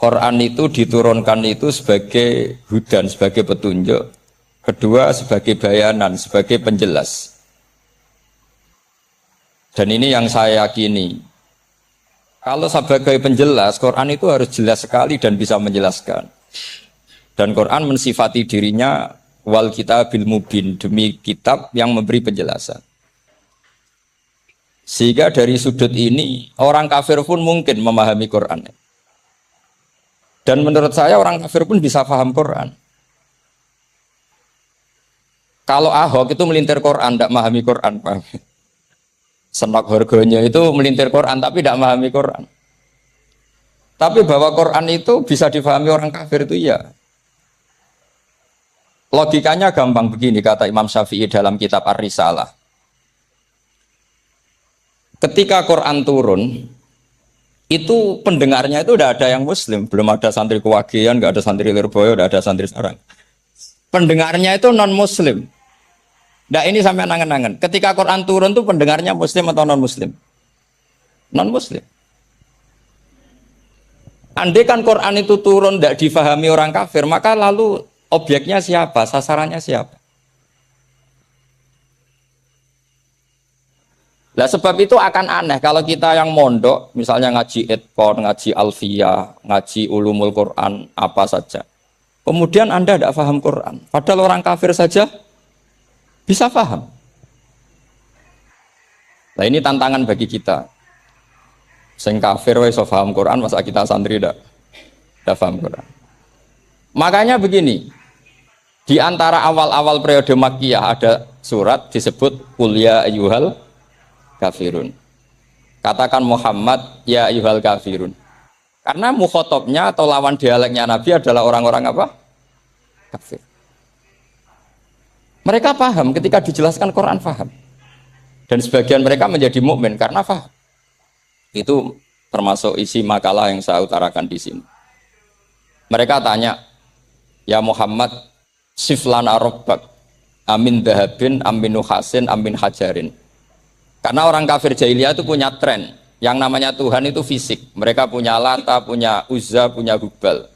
Quran itu diturunkan itu sebagai hudan, sebagai petunjuk. Kedua sebagai bayanan, sebagai penjelas. Dan ini yang saya yakini. Kalau sebagai penjelas, Quran itu harus jelas sekali dan bisa menjelaskan. Dan Quran mensifati dirinya wal kitabil mubin, demi kitab yang memberi penjelasan. Sehingga dari sudut ini orang kafir pun mungkin memahami Quran. Dan menurut saya orang kafir pun bisa paham Quran. Kalau Ahok itu melintir Quran, tidak memahami Quran, paham? Senok harganya itu melintir Quran tapi tidak memahami Quran. Tapi bahwa Quran itu bisa difahami orang kafir itu ya. Logikanya gampang begini, kata Imam Syafi'i dalam kitab Ar-Risalah. Ketika Quran turun, itu pendengarnya itu udah ada yang Muslim, belum ada santri Kewagian, nggak ada santri Lirboyo, udah ada santri Sarang. Pendengarnya itu non Muslim. Nah ini sampai nangen-nangen. Ketika Quran turun tuh pendengarnya Muslim atau non Muslim? Non Muslim. Andai kan Quran itu turun tidak difahami orang kafir, maka lalu objeknya siapa? Sasarannya siapa? Nah sebab itu akan aneh kalau kita yang mondok, misalnya ngaji Edpon, ngaji Alfiyah, ngaji Ulumul Quran, apa saja. Kemudian Anda tidak paham Quran, padahal orang kafir saja bisa paham. Nah ini tantangan bagi kita. Sing kafir wis iso paham Quran, masa kita santri tidak paham Quran. Makanya begini, di antara awal-awal periode Makkiyah ada surat disebut Qul ya ayyuhal kafirun. Katakan Muhammad ya ayyuhal kafirun. Karena mukhatabnya atau lawan dialeknya Nabi adalah orang-orang apa? Kafir. Mereka paham ketika dijelaskan Quran, paham. Dan sebagian mereka menjadi mukmin karena paham. Itu termasuk isi makalah yang saya utarakan di sini. Mereka tanya, ya Muhammad, siflana rabbak, amin dahabin, amin nuhasin, amin hajarin. Karena orang kafir jahiliyah itu punya tren, yang namanya Tuhan itu fisik. Mereka punya Lata, punya Uzza, punya Hubal.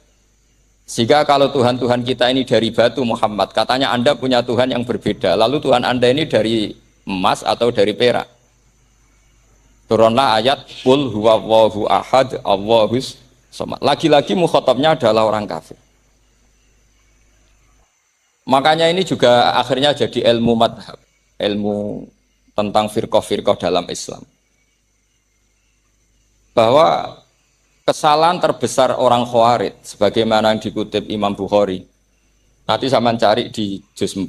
Sehingga kalau Tuhan-Tuhan kita ini dari batu Muhammad, katanya Anda punya Tuhan yang berbeda. Lalu Tuhan Anda ini dari emas atau dari perak. Turunlah ayat Qul huwallahu ahad Allahus samad. Lagi-lagi mukhatabnya adalah orang kafir. Makanya ini juga akhirnya jadi ilmu madhab, ilmu tentang firqah-firqah dalam Islam. Bahwa kesalahan terbesar orang Khawarij sebagaimana yang dikutip Imam Bukhari. Nanti saya mencari di juz 4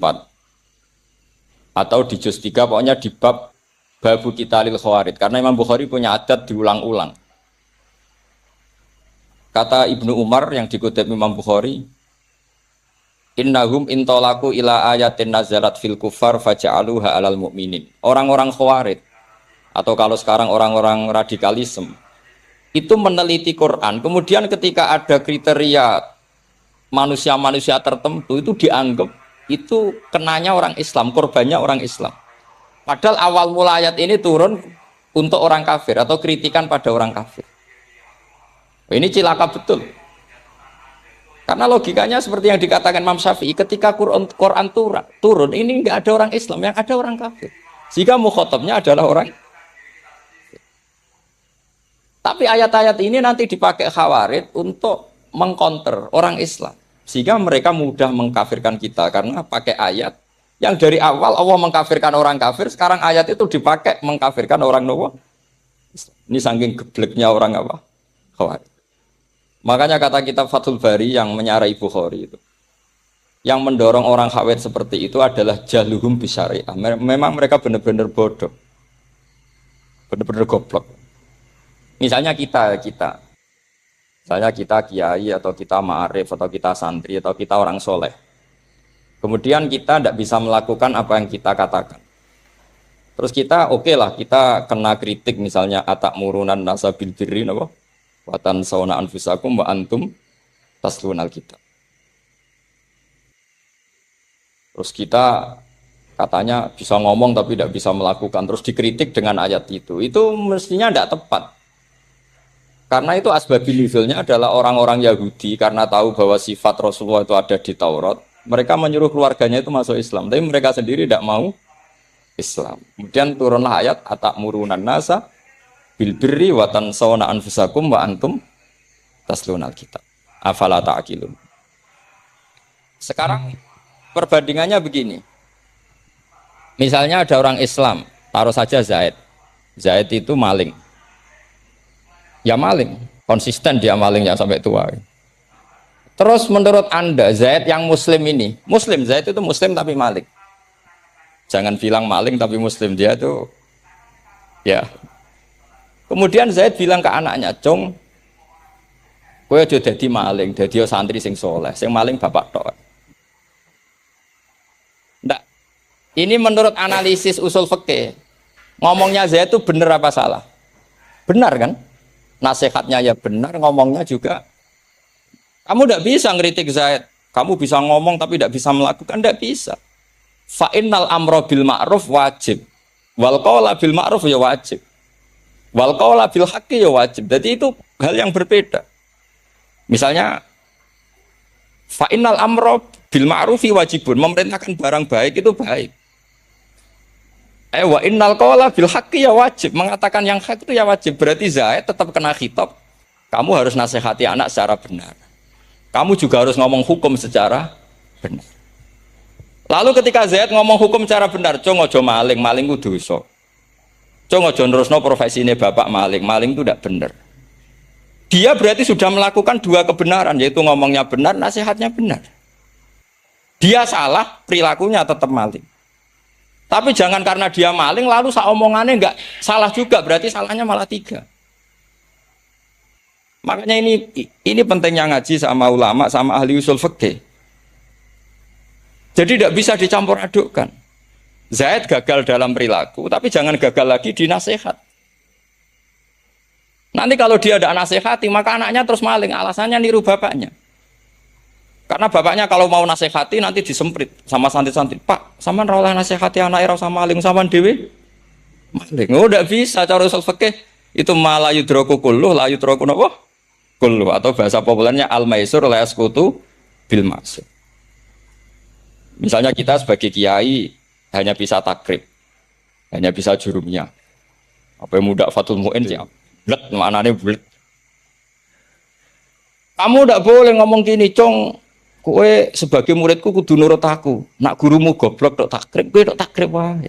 atau di juz 3, pokoknya di bab Babu Qitalil Khawarij, karena Imam Bukhari punya adat diulang-ulang. Kata Ibnu Umar yang dikutip Imam Bukhari, innahum intolaku ila ayatin nazarat fil kufar faja'aluha alal mu'minin. Orang-orang Khawarij atau kalau sekarang orang-orang radikalisme itu meneliti Quran, kemudian ketika ada kriteria manusia-manusia tertentu itu dianggap itu kenanya orang Islam, korbannya orang Islam. Padahal awal mula ayat ini turun untuk orang kafir atau kritikan pada orang kafir. Ini cilaka betul. Karena logikanya seperti yang dikatakan Imam Syafi'i, ketika Quran turun, ini enggak ada orang Islam, yang ada orang kafir. Jika mukhatabnya adalah orang. Tapi ayat-ayat ini nanti dipakai Khawarij untuk mengcounter orang Islam. Sehingga mereka mudah mengkafirkan kita karena pakai ayat yang dari awal Allah mengkafirkan orang kafir, sekarang ayat itu dipakai mengkafirkan orang Islam. Ini saking gebleknya orang apa? Khawarij. Makanya kata kitab Fathul Bari yang menyarai Bukhari itu, yang mendorong orang Khawarij seperti itu adalah jahluhum bisyariah. Memang mereka benar-benar bodoh, benar-benar goblok. Misalnya kita kiai atau kita ma'arif atau kita santri atau kita orang soleh. Kemudian kita tidak bisa melakukan apa yang kita katakan. Terus kita oke lah, kita kena kritik misalnya atak murunan nasa bil birri apa? Watan sauna anfusakum wa antum taslunal kitab. Terus kita katanya bisa ngomong tapi tidak bisa melakukan, terus dikritik dengan ayat itu mestinya tidak tepat. Karena itu asbabun nuzulnya adalah orang-orang Yahudi karena tahu bahwa sifat Rasulullah itu ada di Taurat, mereka menyuruh keluarganya itu masuk Islam, tapi mereka sendiri tidak mau Islam. Kemudian turunlah ayat atakmurunan nasa bil birri wa tansawna anfusakum wa antum taslunal kitab. Afala ta'qilun. Sekarang perbandingannya begini. Misalnya ada orang Islam, taruh saja Zaid. Zaid itu maling. Ya maling, konsisten dia malingnya sampai tua. Terus menurut Anda, Zaid yang muslim ini, muslim, Zaid itu muslim tapi maling. Jangan bilang maling tapi muslim, dia itu ya. Kemudian Zaid bilang ke anaknya, "Cung, kowe aja dadi maling, dadi santri sing soleh, sing maling bapak tok." Ndak. Ini menurut analisis usul fikih. Ngomongnya Zaid itu benar apa salah? Benar kan? Nasihatnya ya benar, ngomongnya juga. Kamu tidak bisa ngeritik Zaid. Kamu bisa ngomong tapi tidak bisa melakukan, tidak bisa. Fa innal amra bil ma'ruf wajib. Wal qawla bil ma'ruf ya wajib. Wal qawla bil haqqi ya wajib. Jadi itu hal yang berbeda. Misalnya fa innal amra bil ma'rufi wajibun, memerintahkan barang baik itu baik. Wa innal qawla bil haqqi ya wajib, mengatakan yang hak itu ya wajib. Berarti Zaid tetap kena khitab. Kamu harus nasihati anak secara benar. Kamu juga harus ngomong hukum secara benar. Lalu ketika Zaid ngomong hukum secara benar, cung ojo maling, maling ku dosa. Cung ojo nerusno profesine bapak maling, maling itu tidak benar. Dia berarti sudah melakukan dua kebenaran, yaitu ngomongnya benar, nasihatnya benar. Dia salah, perilakunya tetap maling. Tapi jangan karena dia maling lalu omongannya enggak salah juga, berarti salahnya malah tiga. Makanya ini pentingnya ngaji sama ulama, sama ahli usul fikih. Jadi tidak bisa dicampur adukkan. Zaid gagal dalam perilaku, tapi jangan gagal lagi di nasihat. Nanti kalau dia ada nasihati, maka anaknya terus maling, alasannya niru bapaknya. Karena bapaknya kalau mau nasihati nanti disemprit sama santri-santri. Pak, sampean ra oleh nasihati anake ra usah maling, sampean dhewe maling. Oh, ndak bisa cara usul fikih. Itu malah yudraku kulluh, la yudraku napa? Kulluh, atau bahasa populernya al-maisur la yasqutu bil ma'sur. Misalnya kita sebagai kiai hanya bisa takrib, hanya bisa jurumnya. Apa yang muda Fatul Mu'in sih? Blet, maknanya blet. Kamu ndak boleh ngomong gini, Cong. Kowe sebagai muridku kudu nurut aku. Nak gurumu goblok tok takrib, kowe tok takrib wae.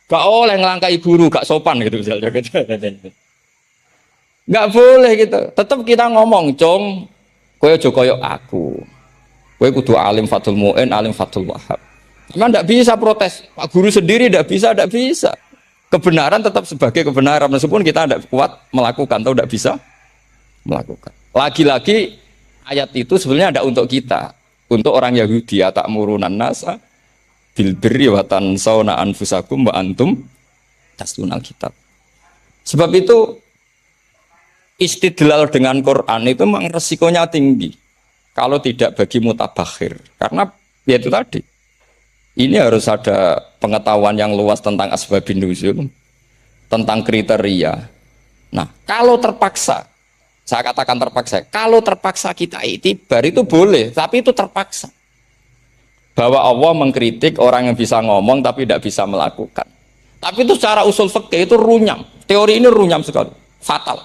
Gak oleh ngelangkai guru, gak sopan gitu misalnya. Gak boleh gitu. Tetap kita ngomong, Cong, kowe aja koyo aku. Kowe kudu alim Fathul Mu'in, alim Fathul Wahhab. Memang ndak bisa protes. Pak guru sendiri ndak bisa. Kebenaran tetap sebagai kebenaran meskipun kita ndak kuat melakukan atau ndak bisa melakukan. Lagi-lagi ayat itu sebenarnya ada untuk kita, untuk orang Yahudi, atakmurunan nasa bil birri wa tansawna anfusakum wa antum taslunal kitab. Sebab itu istidlal dengan Quran itu memang resikonya tinggi kalau tidak bagi mutabakhir. Karena ya itu tadi. Ini harus ada pengetahuan yang luas tentang asbabun nuzul, tentang kriteria. Nah, kalau terpaksa, saya katakan terpaksa, kalau terpaksa kita itibar itu boleh, tapi itu terpaksa. Bahwa Allah mengkritik orang yang bisa ngomong tapi tidak bisa melakukan. Tapi itu secara usul fikih itu runyam. Teori ini runyam sekali, fatal.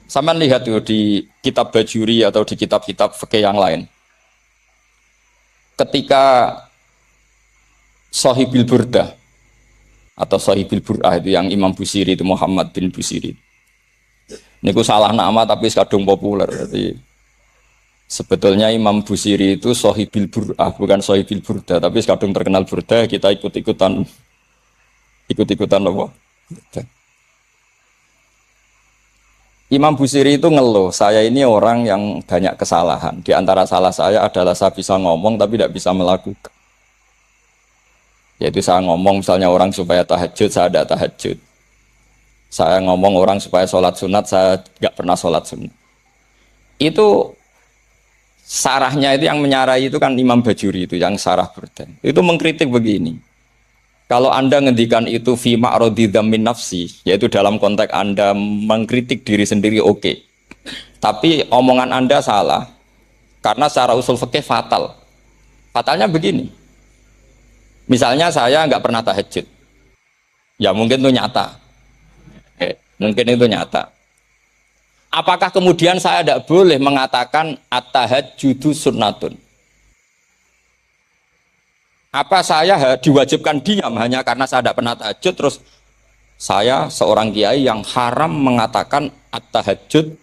Sama lihat tuh di kitab Bajuri atau di kitab-kitab fikih yang lain. Ketika Shahibil Burdah atau Shahibil Bur'ah itu yang Imam Busiri itu Muhammad bin Busiri. Ini salah nama tapi kadung populer. Jadi sebetulnya Imam Busiri itu Shahibil Bur'ah bukan Shahibil Burdah, tapi kadung terkenal Burdah, kita ikut-ikutan apa? Burdah. Imam Busiri itu ngeluh, saya ini orang yang banyak kesalahan. Di antara salah saya adalah saya bisa ngomong tapi tidak bisa melakukan. Yaitu saya ngomong misalnya orang supaya tahajud, saya tidak tahajud. Saya ngomong orang supaya sholat sunat, saya nggak pernah sholat sunat. Itu sarahnya itu yang menyarai itu kan Imam Bajuri itu yang sarah Burdah. Itu mengkritik begini. Kalau Anda ngendikan itu fi ma'radi dzammin nafsi, yaitu dalam konteks Anda mengkritik diri sendiri, oke. Tapi omongan Anda salah karena secara usul fikih fatal. Fatalnya begini. Misalnya saya nggak pernah tahajud. Ya mungkin itu nyata. Mungkin itu nyata. Apakah kemudian saya tidak boleh mengatakan at-tahajjudu sunnatun? Apa saya diwajibkan diam hanya karena saya tidak pernah tahajud terus saya seorang kiai yang haram mengatakan at-tahajjud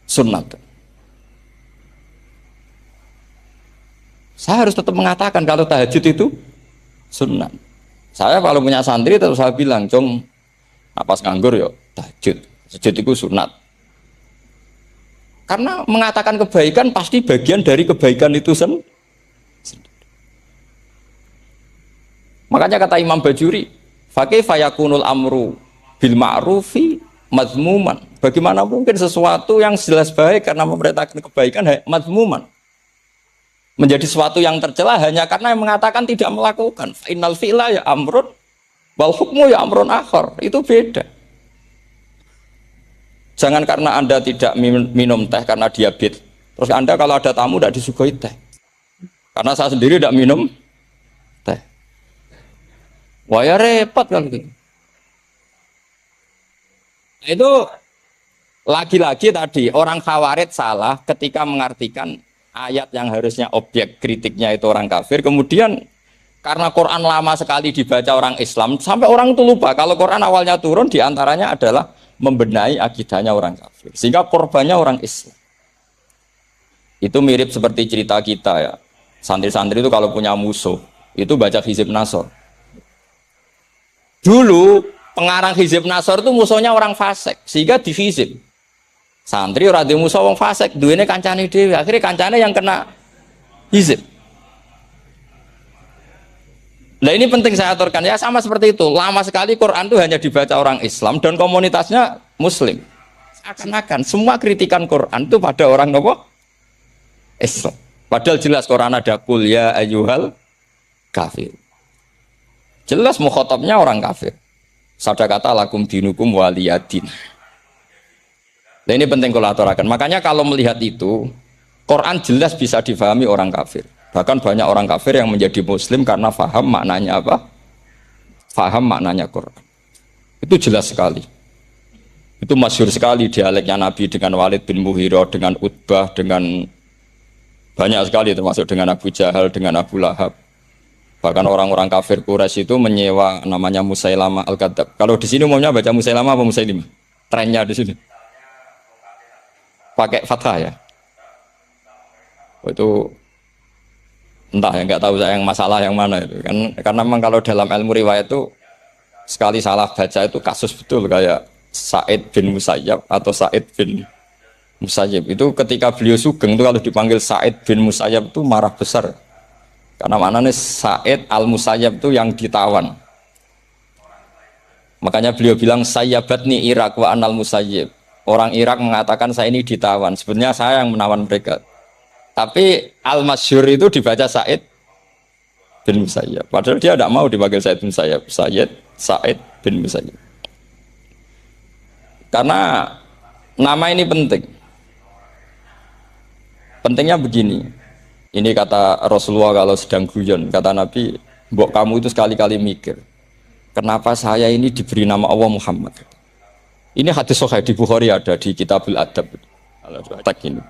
sunnatun? Saya harus tetap mengatakan kalau tahajud itu sunnah. Saya kalau punya santri terus saya bilang, "Cung, napas nganggur yo tahajud. Tahajud itu sunat." Karena mengatakan kebaikan pasti bagian dari kebaikan itu sendiri. Makanya kata Imam Bajuri, "Faqih fayakunul amru bil ma'rufi mazmuman." Bagaimana mungkin sesuatu yang jelas baik karena memerintahkan kebaikan mazmuman menjadi sesuatu yang tercela hanya karena yang mengatakan tidak melakukan. Innal fi'la ya amrun wal hukmu ya amrun akhar. Itu beda. Jangan karena Anda tidak minum teh karena diabetes. Terus Anda kalau ada tamu tidak disuguhi teh. Karena saya sendiri tidak minum teh. Wah ya repot kalau gitu. Itu lagi-lagi tadi orang Khawarij salah ketika mengartikan ayat yang harusnya objek kritiknya itu orang kafir, kemudian karena Quran lama sekali dibaca orang Islam sampai orang itu lupa kalau Quran awalnya turun diantaranya adalah membenahi akidahnya orang kafir sehingga korbannya orang Islam. Itu mirip seperti cerita kita ya, santri-santri itu kalau punya musuh itu baca Hizib Nasr. Dulu pengarang Hizib Nasr itu musuhnya orang fasik sehingga dihizib. Santri ora duwe musuh wong fasik, duwene kancane dhewe. Akhirnya kancane yang kena hizib. Nah ini penting saya aturkan ya, sama seperti itu. Lama sekali Quran itu hanya dibaca orang Islam dan komunitasnya Muslim. Seakan-akan semua kritikan Quran itu pada orang apa? Islam. Padahal jelas Quran ada kul ya ayyuhal kafir. Jelas mukhatabnya orang kafir. Sabda kata lakum dinukum waliyadin. Nah ini penting kalau aturakan. Makanya kalau melihat itu, Quran jelas bisa difahami orang kafir. Bahkan banyak orang kafir yang menjadi Muslim karena faham maknanya apa? Faham maknanya Quran. Itu jelas sekali. Itu masyhur sekali dialeknya Nabi dengan Walid bin Mughirah, dengan Utbah, dengan banyak sekali termasuk dengan Abu Jahal, dengan Abu Lahab. Bahkan orang-orang kafir Quraisy itu menyewa namanya Musailamah Al-Kadzab. Kalau di sini umumnya baca Musailamah apa Musailimah? Trennya di sini. Pakai fathah ya. Itu entah ya, nggak tahu saya yang masalah yang mana itu kan, karena memang kalau dalam ilmu riwayat itu sekali salah baca itu kasus betul kayak Sa'id bin Musayyab atau Sa'id bin Musayyib itu ketika beliau sugeng itu kalau dipanggil Sa'id bin Musayyab itu marah besar karena maknanya Sa'id al-Musayyab itu yang ditawan, makanya beliau bilang sayyabatni Irak wa anal Musayyib. Orang Irak mengatakan saya ini ditawan, sebenarnya saya yang menawan mereka. Tapi al-masyhur itu dibaca Sa'id bin Musayyab. Padahal dia tidak mau dipanggil Sa'id bin Musayyab, Sa'id bin Musayyab. Karena nama ini penting. Pentingnya begini. Ini kata Rasulullah kalau sedang guyon, kata Nabi, "Mbok kamu itu sekali-kali mikir, kenapa saya ini diberi nama Allah Muhammad?" Ini hadis sahih di Bukhari ada di Kitabul Adab. Tak ini.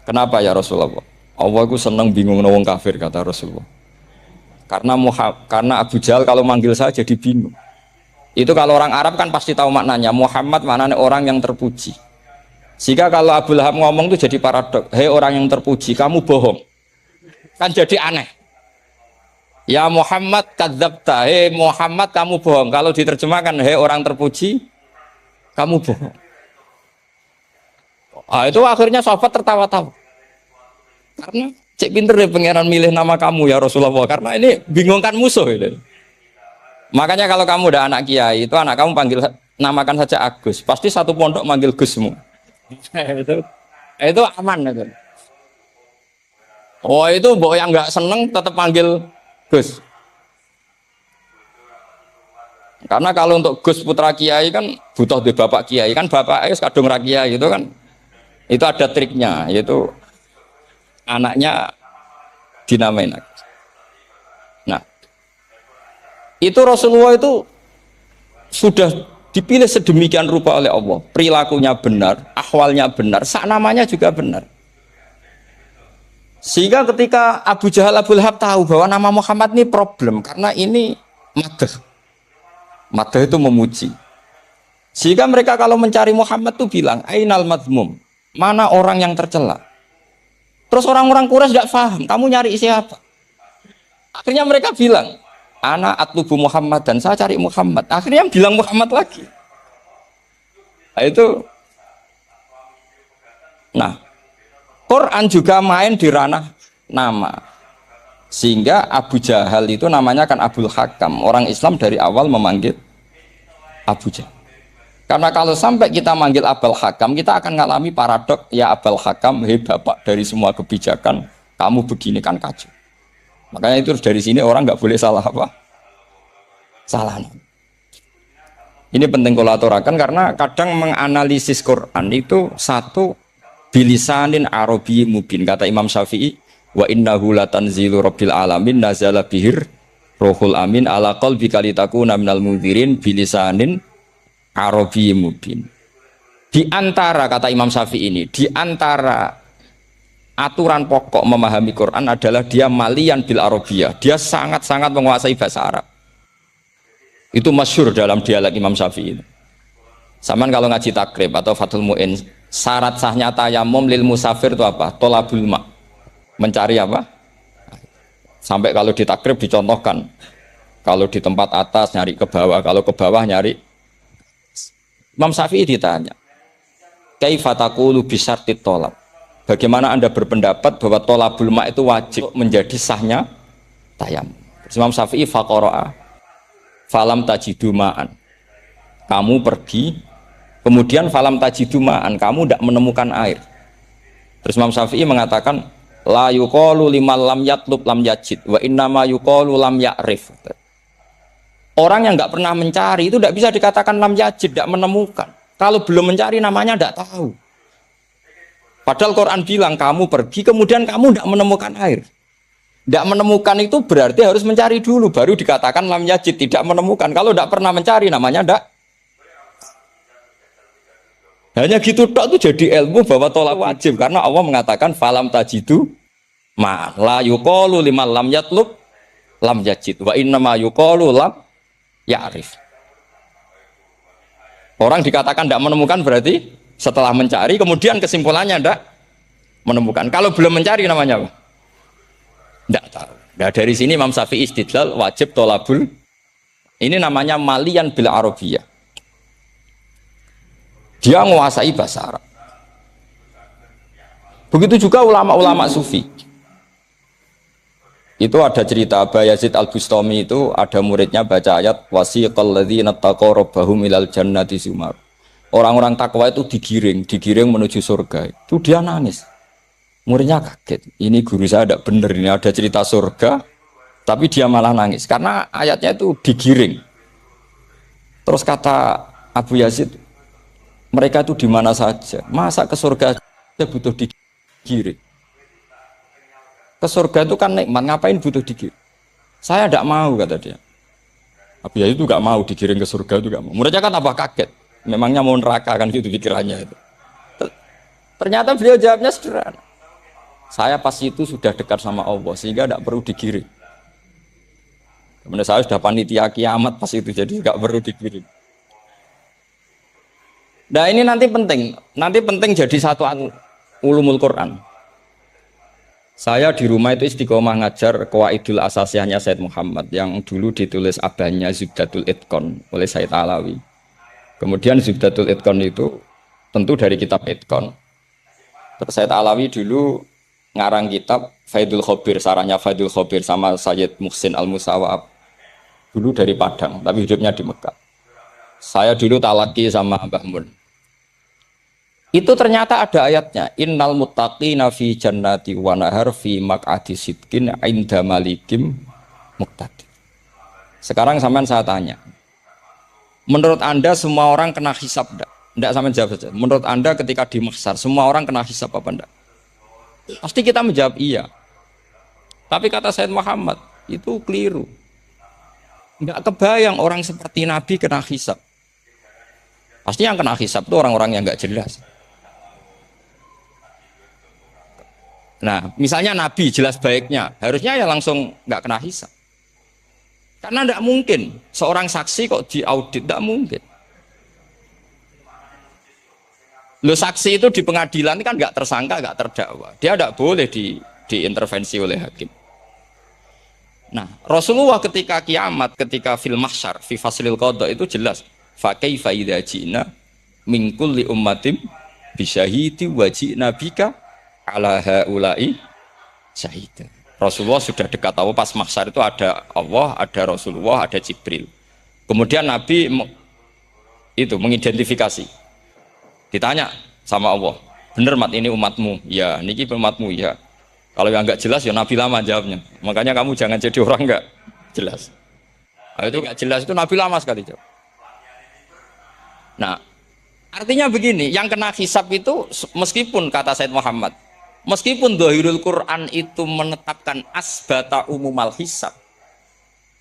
Kenapa ya Rasulullah? Allah itu senang bingung wong kafir kata Rasulullah. Karena Abu Jahal kalau manggil saya jadi bingung. Itu kalau orang Arab kan pasti tahu maknanya. Muhammad maknanya orang yang terpuji. Sehingga kalau Abu Lahab ngomong itu jadi paradok. Hei orang yang terpuji, kamu bohong. Kan jadi aneh. Ya Muhammad kadzabta. Hei Muhammad kamu bohong. Kalau diterjemahkan hei orang terpuji, kamu bohong. Itu akhirnya sahabat tertawa-tawa. Karena cek pinter deh pangeran milih nama kamu ya Rasulullah. Karena ini bingungkan musuh ini. Makanya kalau kamu udah anak kiai, itu anak kamu panggil namakan saja Agus. Pasti satu pondok manggil Gus semua. itu aman itu. Oh itu mbok yang nggak seneng tetap panggil Gus. Karena kalau untuk Gus putra kiai kan butuh di bapak kiai, kan bapak ayus kadung ra kiai itu kan, itu ada triknya, yaitu anaknya dinamain. Nah, itu Rasulullah itu sudah dipilih sedemikian rupa oleh Allah, perilakunya benar, ahwalnya benar, sak namanya juga benar. Sehingga ketika Abu Jahal, Abu Lahab tahu bahwa nama Muhammad ini problem, karena ini madah. Madah itu memuji. Sehingga mereka kalau mencari Muhammad itu bilang, Ainal madmum, mana orang yang tercela. Terus orang-orang Quraisy tidak paham, kamu nyari siapa? Akhirnya mereka bilang, Ana atlubu Muhammad, dan saya cari Muhammad. Akhirnya bilang Muhammad lagi. Nah, itu. Nah, Quran juga main di ranah nama. Sehingga Abu Jahal itu namanya kan Abul Hakam. Orang Islam dari awal memanggil Abu Jahal. Karena kalau sampai kita manggil Abul Hakam, kita akan mengalami paradok, ya Abul Hakam, hei bapak dari semua kebijakan, kamu begini kan kacau. Makanya itu dari sini orang nggak boleh salah apa? Salah. Ini penting kalau aturakan karena kadang menganalisis Quran itu satu bilisanin Arabi mubin, kata Imam Syafi'i, wa innahu latanzilu rabbil alamin nazala bihir rohul amin ala qalbika litakuna minal mundzirin bilisanin Arabi mubin. Di antara, kata Imam Syafi'i ini, di antara aturan pokok memahami Quran adalah dia malian bil arabiyah, dia sangat-sangat menguasai bahasa Arab. Itu masyhur dalam dialek Imam Syafi'i. Saman kalau ngaji takrib atau Fathul Mu'in, syarat sahnya tayamum lil musafir itu apa? Tolabul ma', mencari apa? Sampai kalau di takrib dicontohkan, kalau di tempat atas nyari ke bawah, kalau ke bawah nyari. Imam Syafi'i ditanya, kaifa taqulu bi syartit tolab? Bagaimana Anda berpendapat bahwa tolabul ma' itu wajib menjadi sahnya tayamum? Imam Syafi'i faqara'a falam tajidu ma'an. Kamu pergi, kemudian falam tajidu ma'an, kamu tidak menemukan air. Terus Imam Syafi'i mengatakan la yuqalu liman lam yatlub lam yajid wa innama yuqalu lam ya'rif. Orang yang nggak pernah mencari itu tidak bisa dikatakan lam yajid, tidak menemukan. Kalau belum mencari namanya tidak tahu. Padahal Quran bilang kamu pergi kemudian kamu tidak menemukan air. Tidak menemukan itu berarti harus mencari dulu baru dikatakan lam yajid, tidak menemukan. Kalau tidak pernah mencari namanya tidak. Hanya gitu tok itu jadi ilmu bahwa tolak wajib karena Allah mengatakan falam tajidu ma la yuqalu liman lam yatlub lam yajid wa innama yuqalu lam ya'rif. Orang dikatakan tidak menemukan berarti setelah mencari kemudian kesimpulannya tidak menemukan. Kalau belum mencari namanya apa? Tidak tahu. Nah, dari sini Imam Syafi'i istidlal wajib tolabul. Ini namanya malian bil arabiyah. Dia menguasai bahasa Arab. Begitu juga ulama-ulama sufi. Itu ada cerita Aba Yazid Al-Bustami itu ada muridnya baca ayat wasiqal ladzina taqaw rabbahum ilal jannati zumar. Orang-orang takwa itu digiring menuju surga. Itu dia nangis. Muridnya kaget. Ini guru saya tidak benar, ini ada cerita surga, tapi dia malah nangis karena ayatnya itu digiring. Terus kata Abu Yazid, mereka itu di mana saja? Masa ke surga saja butuh digiring? Ke surga itu kan nikmat, ngapain butuh digiring? Saya tidak mau, kata dia. Abu Yazid itu nggak mau digiring ke surga, itu nggak mau. Muridnya kan tambah kaget. Memangnya mau neraka kan gitu pikirannya itu. Ternyata beliau jawabnya sederhana. Saya pas itu sudah dekat sama Allah sehingga tidak perlu digiring. Kemudian saya sudah panitia kiamat pas itu jadi nggak perlu digiring. Nah ini nanti penting jadi satu ulumul Quran. Saya di rumah itu istiqomah ngajar Qawaidul Asasiyahnya Said Muhammad yang dulu ditulis abahnya Zubdatul Itqan oleh Said Alawi. Kemudian Zubdatul Itqan itu tentu dari kitab Itqan. Terus Said Alawi dulu ngarang kitab Faidul Khobir, sarahnya Faidul Khobir sama Sayyid Muhsin Al-Musawab. Dulu dari Padang, tapi hidupnya di Mekah. Saya dulu talaki sama Mbah Mun. Itu ternyata ada ayatnya. Innal muttaqina fi jannati wa nahar fi maq'adi sidqin 'inda malikim muqtadir. Sekarang sampean saya tanya. Menurut Anda semua orang kena hisab enggak? Enggak, sama jawab saja. Menurut Anda ketika di mahsyar semua orang kena hisab apa enggak? Pasti kita menjawab iya. Tapi kata Said Muhammad itu keliru. Enggak kebayang orang seperti Nabi kena hisab. Pasti yang kena hisab itu orang-orang yang enggak jelas. Nah, misalnya Nabi jelas baiknya, harusnya ya langsung enggak kena hisab. Karena enggak mungkin seorang saksi kok diaudit, enggak mungkin. Lo saksi itu di pengadilan kan nggak tersangka, nggak terdakwa. Dia tidak boleh diintervensi oleh hakim. Nah, Rasulullah ketika kiamat, ketika fil mahsyar, fi faslil qada itu jelas. Fa kaifa idza ji'na min kulli ummatin bisyahidi wa ji'na bika ala haula'i syahida. Rasulullah sudah dekat Allah pas mahsyar itu ada Allah, ada Rasulullah, ada Jibril. Kemudian Nabi itu mengidentifikasi. Ditanya sama Allah, bener mat ini umatmu? Ya, niki umatmu ya. Kalau yang nggak jelas ya Nabi lama jawabnya. Makanya kamu jangan jadi orang nggak jelas. Kalau itu nggak jelas itu Nabi lama sekali jawab. Nah, artinya begini, yang kena hisab itu meskipun kata Said Muhammad, meskipun Dhahirul Quran itu menetapkan asbata umumal hisab,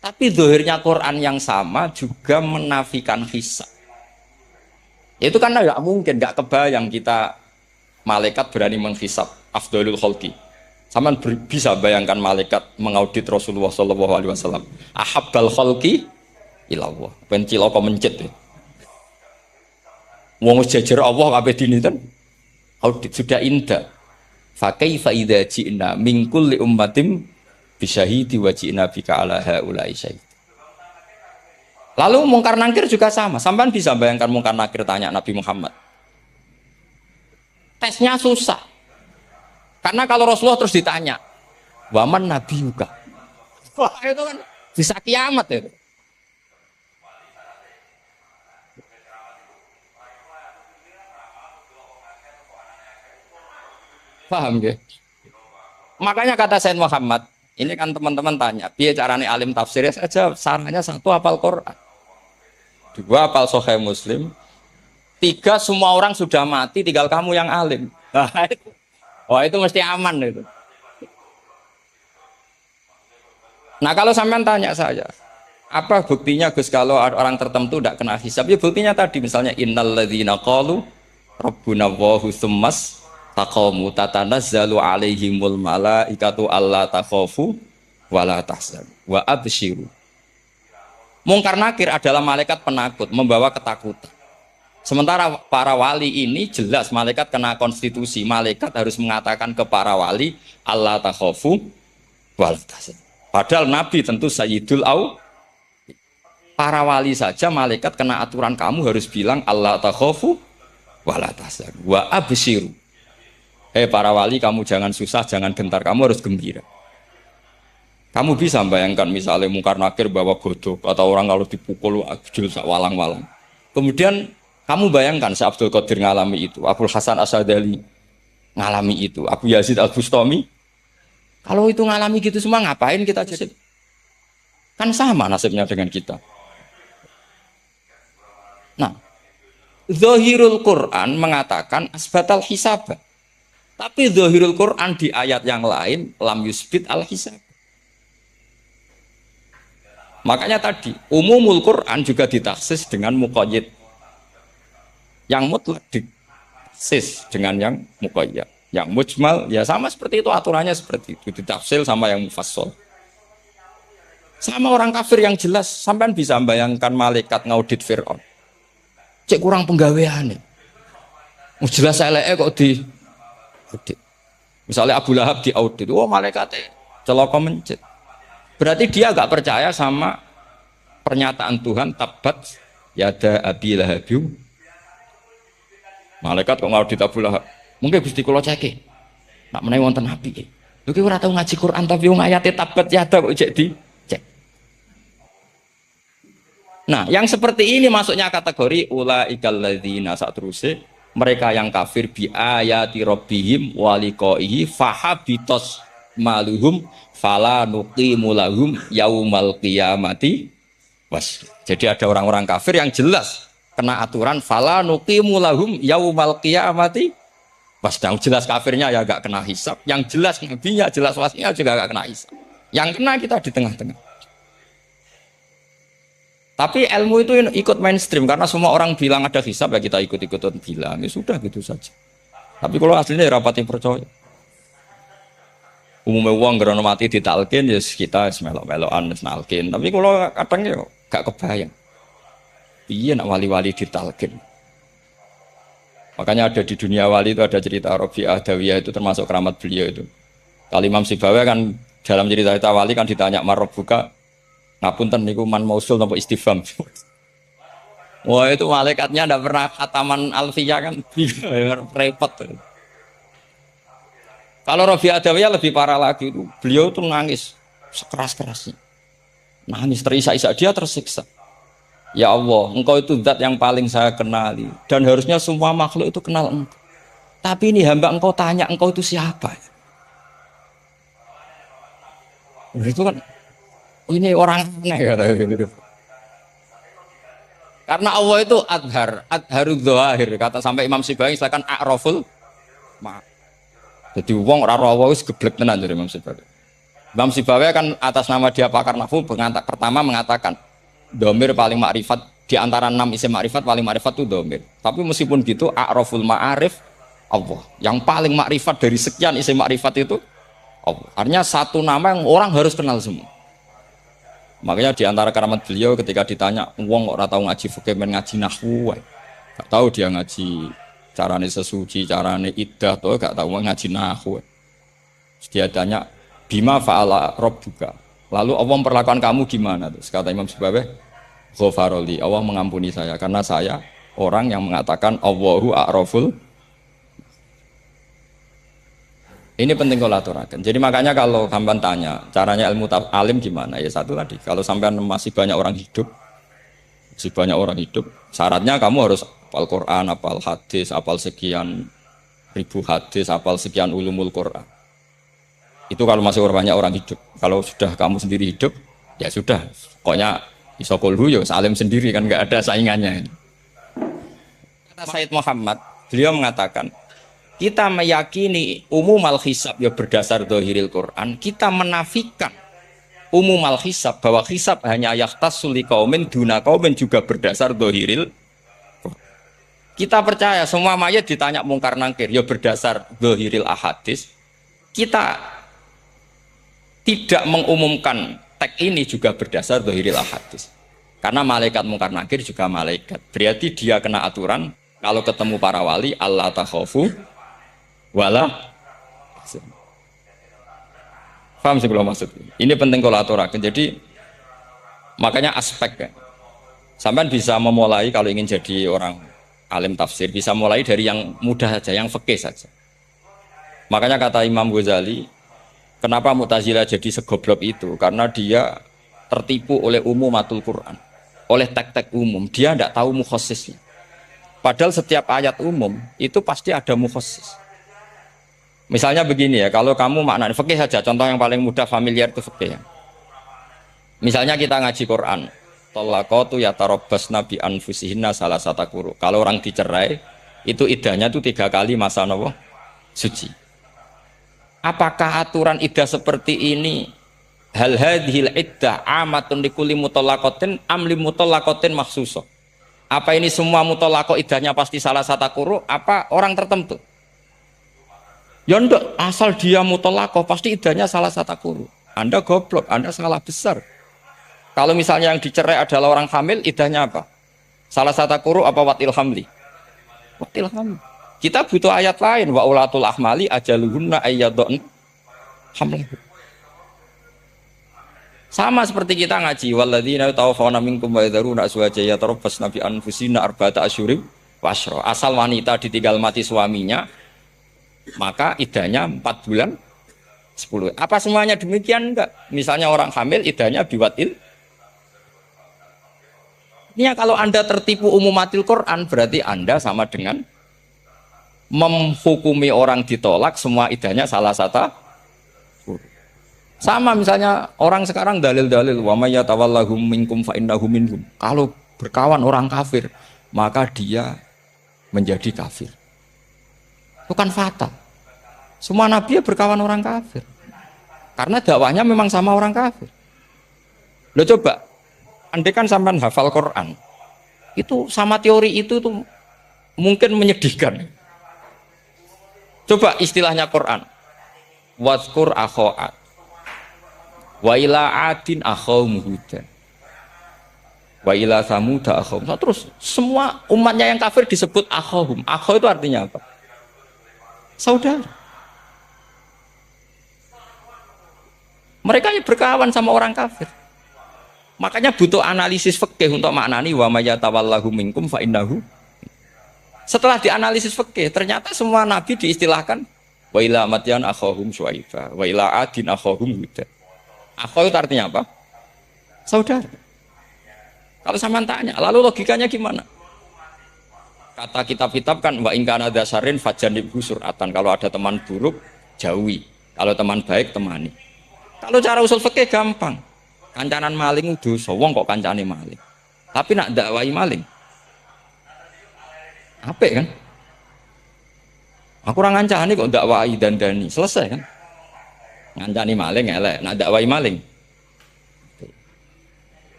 tapi zahirnya Quran yang sama juga menafikan hisab. Itu karena nggak mungkin, nggak kebayang kita malaikat berani menghisab afdalul khalqi. Sama bisa bayangkan malaikat mengaudit Rasulullah Shallallahu Alaihi Wasallam. Ahabbal khalqi ilallah. Pencil kok mencet. Wong jajar Allah kabeh dini kan audit sudah indah. Fa kaifa idza ji'na min kulli ummatin bisyahidi wa ji'na bika ala haula'i syahid. Lalu mungkar nakir juga sama. Sampai bisa bayangkan mungkar nakir tanya Nabi Muhammad. Tesnya susah. Karena kalau Rasulullah terus ditanya, waman Nabi juga. Wah itu kan bisa kiamat itu. Paham gak? Makanya kata Said Muhammad, ini kan teman-teman tanya, biar caranya alim tafsirnya saja, sarannya satu hafal Quran. Dua hafal Sahih Muslim, tiga semua orang sudah mati, tinggal kamu yang alim. Wah itu mesti aman itu. Nah kalau sampean tanya saya, apa buktinya Gus kalau orang tertentu tidak kena hisab? Ya buktinya tadi misalnya innalladzina qalu rabbuna Allahu tsummas taqamu tatanazzalu alaihimul malaikatu alla takhafu wala tahzanu wa absyiru. Mungkar nakir adalah malaikat penakut, membawa ketakutan. Sementara para wali ini jelas malaikat kena konstitusi. Malaikat harus mengatakan ke para wali Allah takhafu wala tahzanu. Padahal Nabi tentu sayyidul au. Para wali saja malaikat kena aturan kamu harus bilang Allah takhafu wala tahzanu wa absyiru. Para wali kamu jangan susah, jangan gentar, kamu harus gembira. Kamu bisa bayangkan misalnya mungkar nakir bawa godok atau orang kalau dipukul ajul walang-walang. Kemudian kamu bayangkan Syekh Abdul Qadir ngalami itu, Abdul Hasan Asyadali ngalami itu, Abu Yazid Al-Bustami. Kalau itu ngalami gitu semua ngapain kita jadi? Kan sama nasibnya dengan kita. Nah, Zahirul Quran mengatakan asbatal hisab. Tapi Zahirul Quran di ayat yang lain lam yusbit al-hisab. Makanya tadi umumul Quran juga ditaksis dengan muqayyid. Yang mutlak ditaksis dengan yang muqayyad. Yang mujmal ya sama seperti itu, aturannya seperti itu, ditafsir sama yang mufassal. Sama orang kafir yang jelas, sampean bisa bayangkan malaikat ngaudit Fir'aun. Cek kurang penggawean nih. Jelas eleke kok di audit. Misalnya Abu Lahab diaudit, oh malaikatnya celaka mencet. Berarti dia agak percaya sama pernyataan Tuhan tabat yada abi lahabiu. Malaikat kok ngaudit Abu Lahab. Mungkin Gusti kula ceke. Nak menawi wonten api. Lho ki ora tau ngaji Quran tapi wong ayate tabat yada kok cek di cek. Nah, yang seperti ini masuknya kategori ulaikal ladzina satruse mereka yang kafir bi ayati rabbihim wa liqaihi fahabitos maluhum fala nuqimu lahum yaumal qiyamati Was. Jadi ada orang-orang kafir yang jelas kena aturan fala nuqimu lahum yaumal qiyamati. Pas yang jelas kafirnya ya gak kena hisab, yang jelas nabinya, jelas wasinya juga gak kena hisab. Yang kena kita di tengah-tengah. Tapi ilmu itu ikut mainstream karena semua orang bilang ada hisab ya kita ikut-ikutan bilang ya sudah gitu saja. Tapi kalau aslinya ya rapati percaya. Umumnya uang gerono mati ditalkin ya kita melok-melokan nalkin. Tapi kalau kadang ya gak kebayang. Iya nak wali-wali ditalkin. Makanya ada di dunia wali itu ada cerita Rabi'ah Dawiyah itu termasuk keramat beliau itu. Kalau Imam Sibawi kan dalam cerita wali kan ditanya marabbuka ngapunten niku man mausul napa istifham. Wah itu malaikatnya ndak pernah khataman alfiyah kan repot. Kalau Rabi'ah Dawiyah lebih parah lagi itu beliau tuh nangis sekeras-kerasnya. Nangis terisak-isak dia tersiksa. Ya Allah, engkau itu zat yang paling saya kenali dan harusnya semua makhluk itu kenal engkau. Tapi ini hamba engkau tanya engkau itu siapa? Itu kan ini orang aneh kata gitu. Karena Allah itu adharud dzahir kata sampai Imam Sibawi silakan a'raful ma. Jadi wong ora ora wis geblek tenan dari Imam Sibawi. Imam Sibawi kan atas nama dia pakar nahwu pertama mengatakan domir paling makrifat di antara 6 isim makrifat paling makrifat itu domir. Tapi meskipun gitu a'raful ma'arif Allah. Yang paling makrifat dari sekian isim makrifat itu Allah. Artinya satu nama yang orang harus kenal semua. Makanya di antara keramat beliau ketika ditanya wong ora tahu ngaji fikih men ngaji nahwu wae. Gak tahu dia ngaji carane sesuci, carane iddah tuh gak tahu ngaji nahwu. Dia tanya bima fa'ala rabbuka. Lalu Allah memperlakukan kamu gimana? Terus kata Imam Sibawi, ghafaroli, Allah mengampuni saya karena saya orang yang mengatakan Allahu a'raful. Ini penting kalau aturakan. Jadi makanya kalau sampean tanya caranya ilmu alim gimana? Ya satu tadi, kalau sampean masih banyak orang hidup, syaratnya kamu harus hafal Quran, hafal hadis, hafal sekian ribu hadis, hafal sekian ulumul Quran. Itu kalau masih banyak orang hidup. Kalau sudah kamu sendiri hidup, ya sudah. Pokoknya iso kulhu ya salim sendiri kan nggak ada saingannya. Kata Said Muhammad, beliau mengatakan, kita meyakini umumal hisab ya berdasar dzahiril Quran, kita menafikan umumal hisab bahwa hisab hanya yahtassul liqaumin duna qaumin juga berdasar dzahiril. Kita percaya semua mayat ditanya mungkar nangkir ya berdasar dzahiril ahadis. Kita tidak mengumumkan teks ini juga berdasar dzahiril ahadis. Karena malaikat mungkar nakir juga malaikat. Berarti dia kena aturan kalau ketemu para wali Allah takhafu wala. Paham sih kalau maksud. Ini penting kalau aturakan. Jadi makanya aspek sampean bisa memulai kalau ingin jadi orang alim tafsir bisa mulai dari yang mudah saja, yang fikih saja. Makanya kata Imam Ghazali, kenapa Mu'tazilah jadi segoblok itu? Karena dia tertipu oleh umumatul Quran, oleh teks-teks umum. Dia tidak tahu mukhasisnya. Padahal setiap ayat umum itu pasti ada mukhasis. Misalnya begini ya, kalau kamu maknanya fikih saja, contoh yang paling mudah familiar itu fikih ya. Misalnya kita ngaji Quran, talaqatu yatarabbasna bi anfusihinna salasata quru. Kalau orang dicerai, itu iddahnya itu 3 kali masa nopo suci. Apakah aturan iddah seperti ini hal hadhil iddah amatun likulli mutallaqatin am li mutallaqatin makhsusah? Apa ini semua mutallaqah iddahnya pasti salah satu quru apa orang tertentu? Ya enggak, asal dia mutallaqah pasti iddahnya salah satu quru. Anda goblok, Anda salah besar. Kalau misalnya yang dicerai adalah orang hamil, iddahnya apa? Salah satu quru apa watil hamli? Watil hamli. Kita butuh ayat lain wa ulatul ahmali ajaluhunna ayyadun hamlah. Sama seperti kita ngaji walladzina tawaffawna minkum wa yadharuna azwaja yatarabbasna bi anfusina arba'ata asyhurin wa asyra. Asal wanita ditinggal mati suaminya maka iddahnya 4 bulan 10. Apa semuanya demikian enggak? Misalnya orang hamil iddahnya biwatil. Ini kalau Anda tertipu umumatil Quran berarti Anda sama dengan menghukumi orang ditolak semua iddahnya salah satu. Sama misalnya orang sekarang dalil-dalil wa may yatawallahum minkum fa innahu minhum. Kalau berkawan orang kafir, maka dia menjadi kafir. Itu kan fatal. Semua nabi ya berkawan orang kafir. Karena dakwahnya memang sama orang kafir. Lo coba, andai kan sampean hafal Quran, itu sama teori itu tuh mungkin menyedihkan. Coba istilahnya Quran. Wazkur akho'at. Wa ila adin akhawum huda. Wa ila samuda akhawum. Terus semua umatnya yang kafir disebut akhawum. Akhaw itu artinya apa? Saudara. Mereka berkawan sama orang kafir. Makanya butuh analisis fikih untuk maknani wa may yatawallahu minkum fa innahu. Setelah dianalisis fikih, ternyata semua nabi diistilahkan wa ila madyan akhahum syuaiba, wa ila adin akhahum huda. Akhaw itu artinya apa? Saudara. Kalau sama tanya, lalu logikanya gimana? Kata kitab-kitab kan wa in kana dasarin fajanibhu sur'atan. Kalau ada teman buruk, jauhi. Kalau teman baik, temani. Kalau cara usul fikih gampang. Kancanan maling dosa, wong kok kancane maling. Tapi nak dakwai maling. Apik kan? Aku ora ngancani kok dakwai dandani, selesai kan? Ngancani maling elek, nak dakwai maling.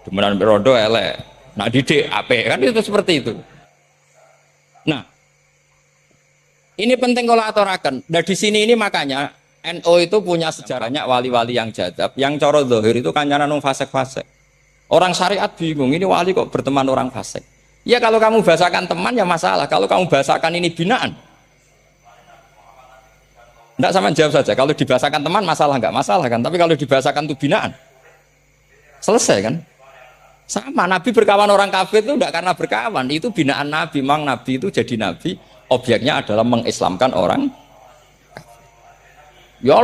Demenan rondo elek, nak didik apik kan, itu seperti itu. Nah, ini penting kalau aturaken. Nah di sini ini makanya NU itu punya sejarahnya wali-wali yang jadab, yang coro zahir itu kancanan wong fasik-fasik. Orang syariat bingung, ini wali kok berteman orang fasik. Ya kalau kamu bahasakan teman ya masalah, kalau kamu bahasakan ini binaan. Enggak, sama jawab saja, kalau dibahasakan teman masalah enggak masalah kan, tapi kalau dibahasakan itu binaan. Selesai kan? Sama, Nabi berkawan orang kafir itu enggak karena berkawan, itu binaan Nabi. Memang Nabi itu jadi Nabi, objeknya adalah mengislamkan orang. Ya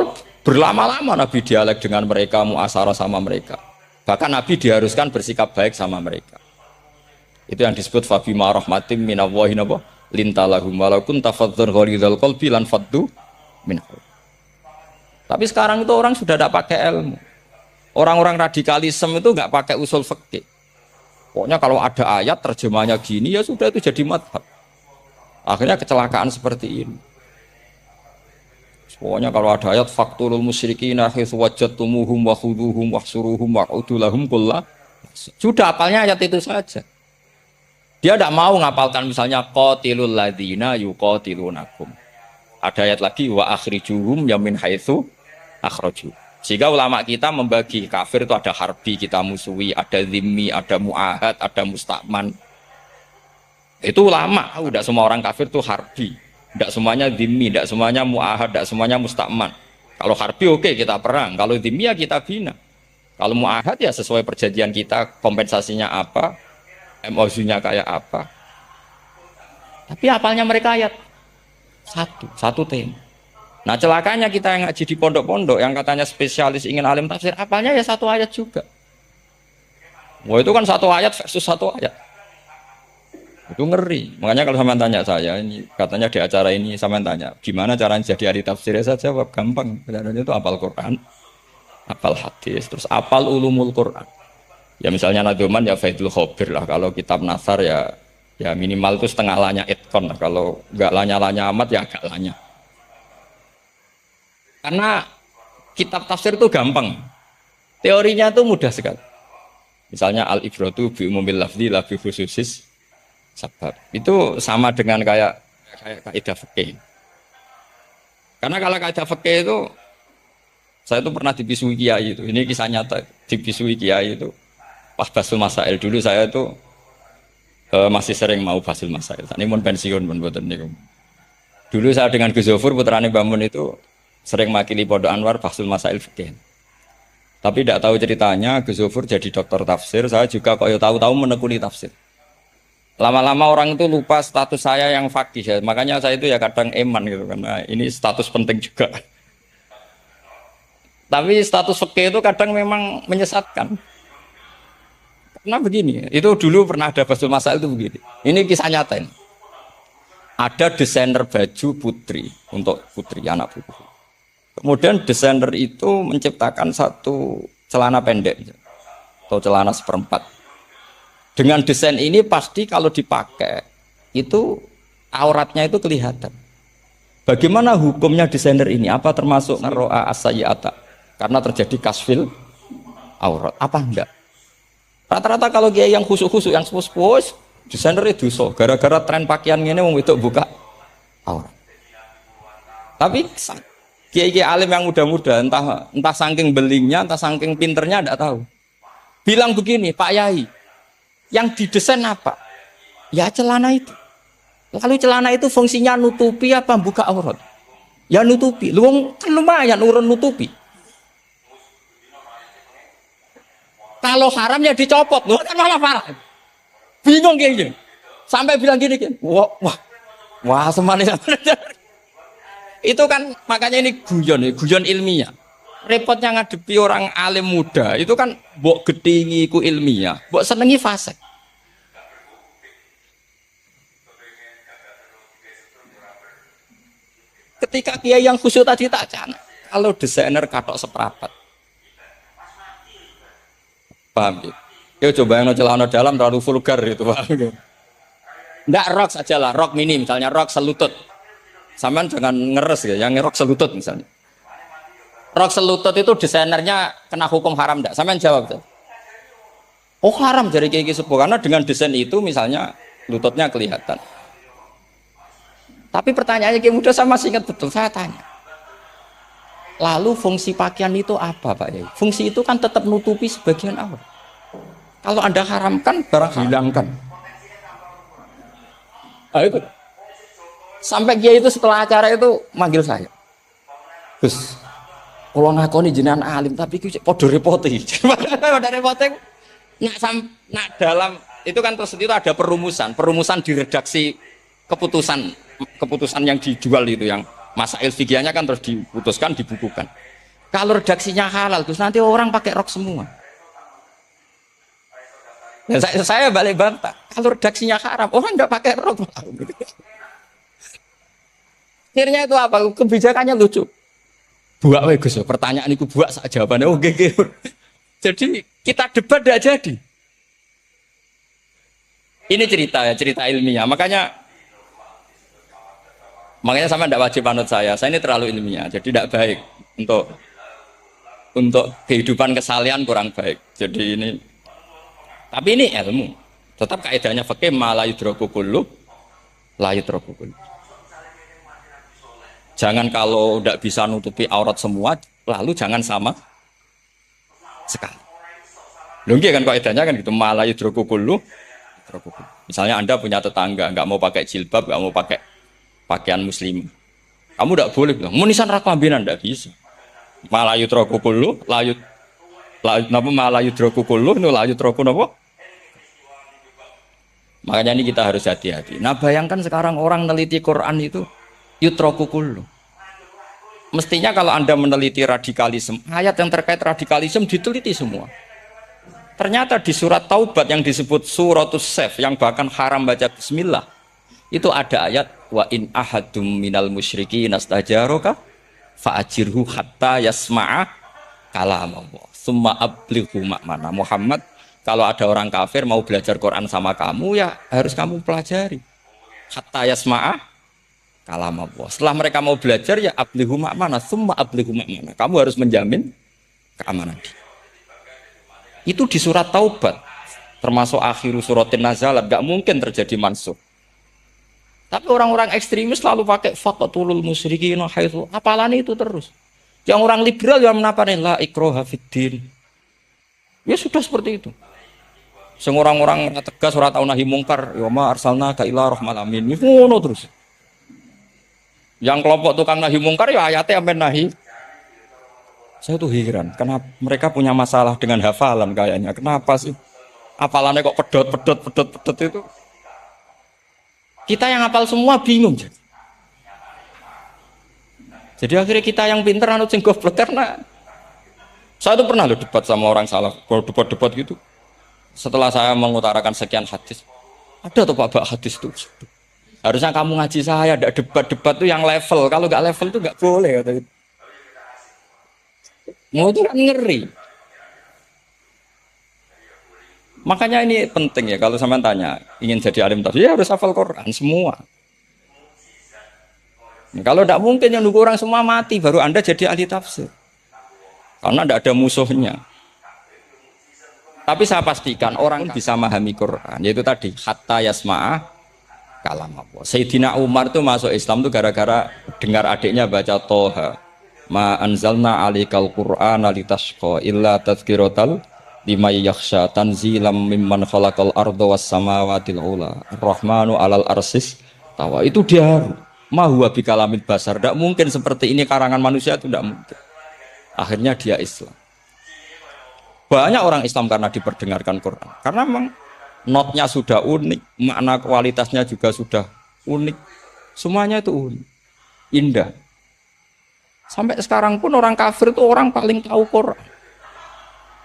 berlama-lama Nabi dialek dengan mereka, muasyarah sama mereka. Bahkan Nabi diharuskan bersikap baik sama mereka. Itu yang disebut fabima rahmatim minallahi lintalahum walau kunta fadzan ghalidhal qalbi lan faddu minhu. Tapi sekarang itu orang sudah tidak pakai ilmu. Orang-orang radikalisme itu nggak pakai usul fikih. Pokoknya kalau ada ayat terjemahnya gini ya sudah itu jadi madhab. Akhirnya kecelakaan seperti ini. Pokoknya kalau ada ayat faqtulul musyrikina haitsu wajadtumuhum wa khuduhum wahsuruhum wa'udu lahum kullah. Sudah hafalnya ayat itu saja. Dia tidak mau ngapalkan misalnya qatilul ladzina yuqatilunakum. Ada ayat lagi wa akhrijuhum yamin haitsu akhraju. Sehingga ulama kita membagi kafir itu ada harbi, kita musuhi, ada zimmi, ada muahad, ada musta'man. Itu ulama, udah semua orang kafir itu harbi. Tidak semuanya zimmi, tidak semuanya muahad, tidak semuanya musta'man. Kalau harbi oke, kita perang, kalau zimmi ya kita bina. Kalau muahad ya sesuai perjanjian kita, kompensasinya apa, MOU-nya kayak apa. Tapi apalnya mereka ayat satu tema. Nah celakanya kita yang ngaji di pondok-pondok yang katanya spesialis ingin alim tafsir, apalnya ya satu ayat juga. Wah itu kan satu ayat versus satu ayat. Itu ngeri. Makanya kalau sama tanya saya, ini katanya di acara ini sama tanya, gimana caranya jadi ahli tafsir? Saya jawab gampang. Caranya itu hafal Quran, hafal hadis, terus hafal ulumul Quran. Ya misalnya Nadoman ya Faidul Khobir lah. Kalau kitab Nasar ya minimal itu setengah lanya itkon lah. Kalau nggak lanya-lanya amat ya agak lanya. Karena kitab tafsir itu gampang. Teorinya itu mudah sekali. Misalnya al-ibratu bi umumil lafzi la bi khususis sabab. Itu sama dengan kayak kaidah fikih. Karena kalau kaidah fikih itu saya itu pernah dibisui kiai itu. Ini kisah nyata, dibisui kiai itu. Pas basul masail dulu saya itu masih sering mau basul masail. Ini mau pensiun pun buatan niku. Dulu saya dengan Gus Zofur putrane Bamun itu sering makili Pondok Anwar basul masail fikih. Tapi tidak tahu ceritanya Gus Zofur jadi dokter tafsir, saya juga kok tahu-tahu menekuni tafsir. Lama-lama orang itu lupa status saya yang fakih ya. Makanya saya itu ya kadang eman gitu karena ini status penting juga. Tapi status fikih itu kadang memang menyesatkan. Karena begini, itu dulu pernah ada basul masail itu begini. Ini kisah nyata ini. Ada desainer baju putri untuk putri, anak putri. Kemudian desainer itu menciptakan satu celana pendek atau celana seperempat. Dengan desain ini pasti kalau dipakai itu auratnya itu kelihatan. Bagaimana hukumnya desainer ini? Apa termasuk ro'a as-sayyi'ata? Karena terjadi kasfil aurat. Apa enggak? Rata-rata kalau kiai yang khusuk-khusuk, yang sepuh-sepuh, desainer itu so. Gara-gara tren pakaian ini wong itu buka aurat. Tapi kiai-kiai alim yang muda-muda, entah saking belingnya, entah saking pinternya, tidak tahu. Bilang begini, Pak Yai, yang didesain apa? Ya celana itu. Lalu celana itu fungsinya nutupi apa buka aurat? Ya nutupi. Lu kan lumayan urun nutupi. Kalau haram ya dicopot, lu kan malah parah. Bingung kayaknya. Sampai bilang gini, wah semuanya. Itu kan makanya ini guyon ilmiah. Repotnya ngadepi orang alim muda itu kan mbok gedingi ku ilmiah, mbok senengi fasik. Ketika kiai yang khusyuk tadi tak cana, kalau desainer katok seprapat, paham gitu? Ya coba yang celana dalam terlalu vulgar itu, paham gitu? Enggak rok saja lah, rok mini misalnya rok selutut. Saman jangan ngeres ya, yang rok selutut misalnya. Rok selutut itu desainernya kena hukum haram enggak? Saman jawab tuh. Oh haram dari kiai sepuh karena dengan desain itu misalnya lututnya kelihatan. Tapi pertanyaannya kiai muda saya masih ingat betul, saya tanya. Lalu fungsi pakaian itu apa Pak Yai? Fungsi itu kan tetap nutupi sebagian awal. Kalau Anda haramkan, barang hilangkan. Ah, itu. Sampai kiai itu setelah acara itu manggil saya. Gus, kalau ngakoni jenengan alim tapi iki padha repote. Padha repote. Nak dalam itu kan terus itu ada perumusan di redaksi keputusan yang dijual itu yang masail fikihnya kan terus diputuskan dibukukan. Kalau redaksinya halal terus nanti orang pakai rok semua. Dan saya balik bantah. Kalau redaksinya haram orang enggak pakai rok. Akhirnya itu apa? Kebijakannya lucu. Buak we Gus, pertanyaan itu buak sak jawabannya oke. Jadi kita debat tidak jadi. Ini cerita ilmiah. Makanya sama tidak wajib anut saya. Saya ini terlalu ilmiah, jadi tidak baik untuk kehidupan kesalian kurang baik. Jadi ini, tapi ini ilmu. Tetap kaidahnya fikih ma la yudraku kullu la yudraku kullu. Jangan kalau tidak bisa nutupi aurat semua, lalu jangan sama sekali. Lungki kan kaidahnya kan gitu, ma la yudraku kullu. Misalnya Anda punya tetangga nggak mau pakai jilbab, nggak mau pakai pakaian muslim, kamu tidak boleh bilang munisan raklambinan, tidak bisa. Malayu trokukulu, napa malayu trokukulu, nu layu troku napa? Makanya ini kita harus hati-hati. Nah bayangkan sekarang orang meneliti Quran itu yutrokukulu. Mestinya kalau Anda meneliti radikalisme, ayat yang terkait radikalisme diteliti semua. Ternyata di surat Taubat yang disebut suratus Saf yang bahkan haram baca bismillah, itu ada ayat wa in ahadum minal musyrikin nastajaraka fa'ajirhu hatta yasma'a kalamullah summa ablighu ma'mana. Muhammad, kalau ada orang kafir mau belajar Quran sama kamu ya harus kamu pelajari hatta yasma'a kalamullah. Setelah mereka mau belajar ya ablighu ma'mana summa ablighu ma'mana. Kamu harus menjamin keamanan. Itu di surat Taubat termasuk akhiru suratin nazalat, gak mungkin terjadi mansukh. Tapi orang-orang ekstremis selalu pakai faqatulul musyrikin haitsu, apalan itu terus. Yang orang liberal yang menaparin la ikraha fiddin. Ya sudah seperti itu. Sing orang-orang tegas ora tau nahi mungkar, ya ma arsalnaka ila rahmal alamin. Ngono terus. Yang kelompok tukang nahi mungkar ya ayatnya sampai nahi. Saya tuh heran, kenapa mereka punya masalah dengan hafalan kayaknya. Kenapa sih? Hafalannya kok pedot itu. Kita yang hafal semua bingung. Jadi akhirnya kita yang pinter anut sing goblok karena saya tuh pernah loh debat sama orang salah, debat gitu. Setelah saya mengutarakan sekian hadis, ada tuh Pak hadis tuh. Harusnya kamu ngaji saya, ada debat-debat tuh yang level. Kalau nggak level tuh nggak boleh. Kata gitu. Mau itu kan ngeri. Makanya ini penting ya kalau sampean tanya ingin jadi alim tafsir ya harus hafal Quran semua. Kalau tidak mungkin yang nunggu orang semua mati baru Anda jadi ahli tafsir. Karena tidak ada musuhnya. Tapi saya pastikan orang bisa memahami Quran, yaitu tadi hatta yasma'ah kalam Allah. Sayyidina Umar itu masuk Islam itu gara-gara dengar adiknya baca Toha. Ma anzalna alikal Qur'ana litashqa illa tadhkiratal liman yakhsha tanzilam mimman khalaqal arda was samawatil ula. Ar-Rahmanu 'alal arsis tawa. Itu dia ma huwa bikalamil basar. Tidak mungkin seperti ini karangan manusia itu tidak mungkin. Akhirnya dia Islam. Banyak orang Islam karena diperdengarkan Quran. Karena memang notnya sudah unik, makna kualitasnya juga sudah unik. Semuanya itu unik, indah. Sampai sekarang pun orang kafir itu orang paling tahu Quran.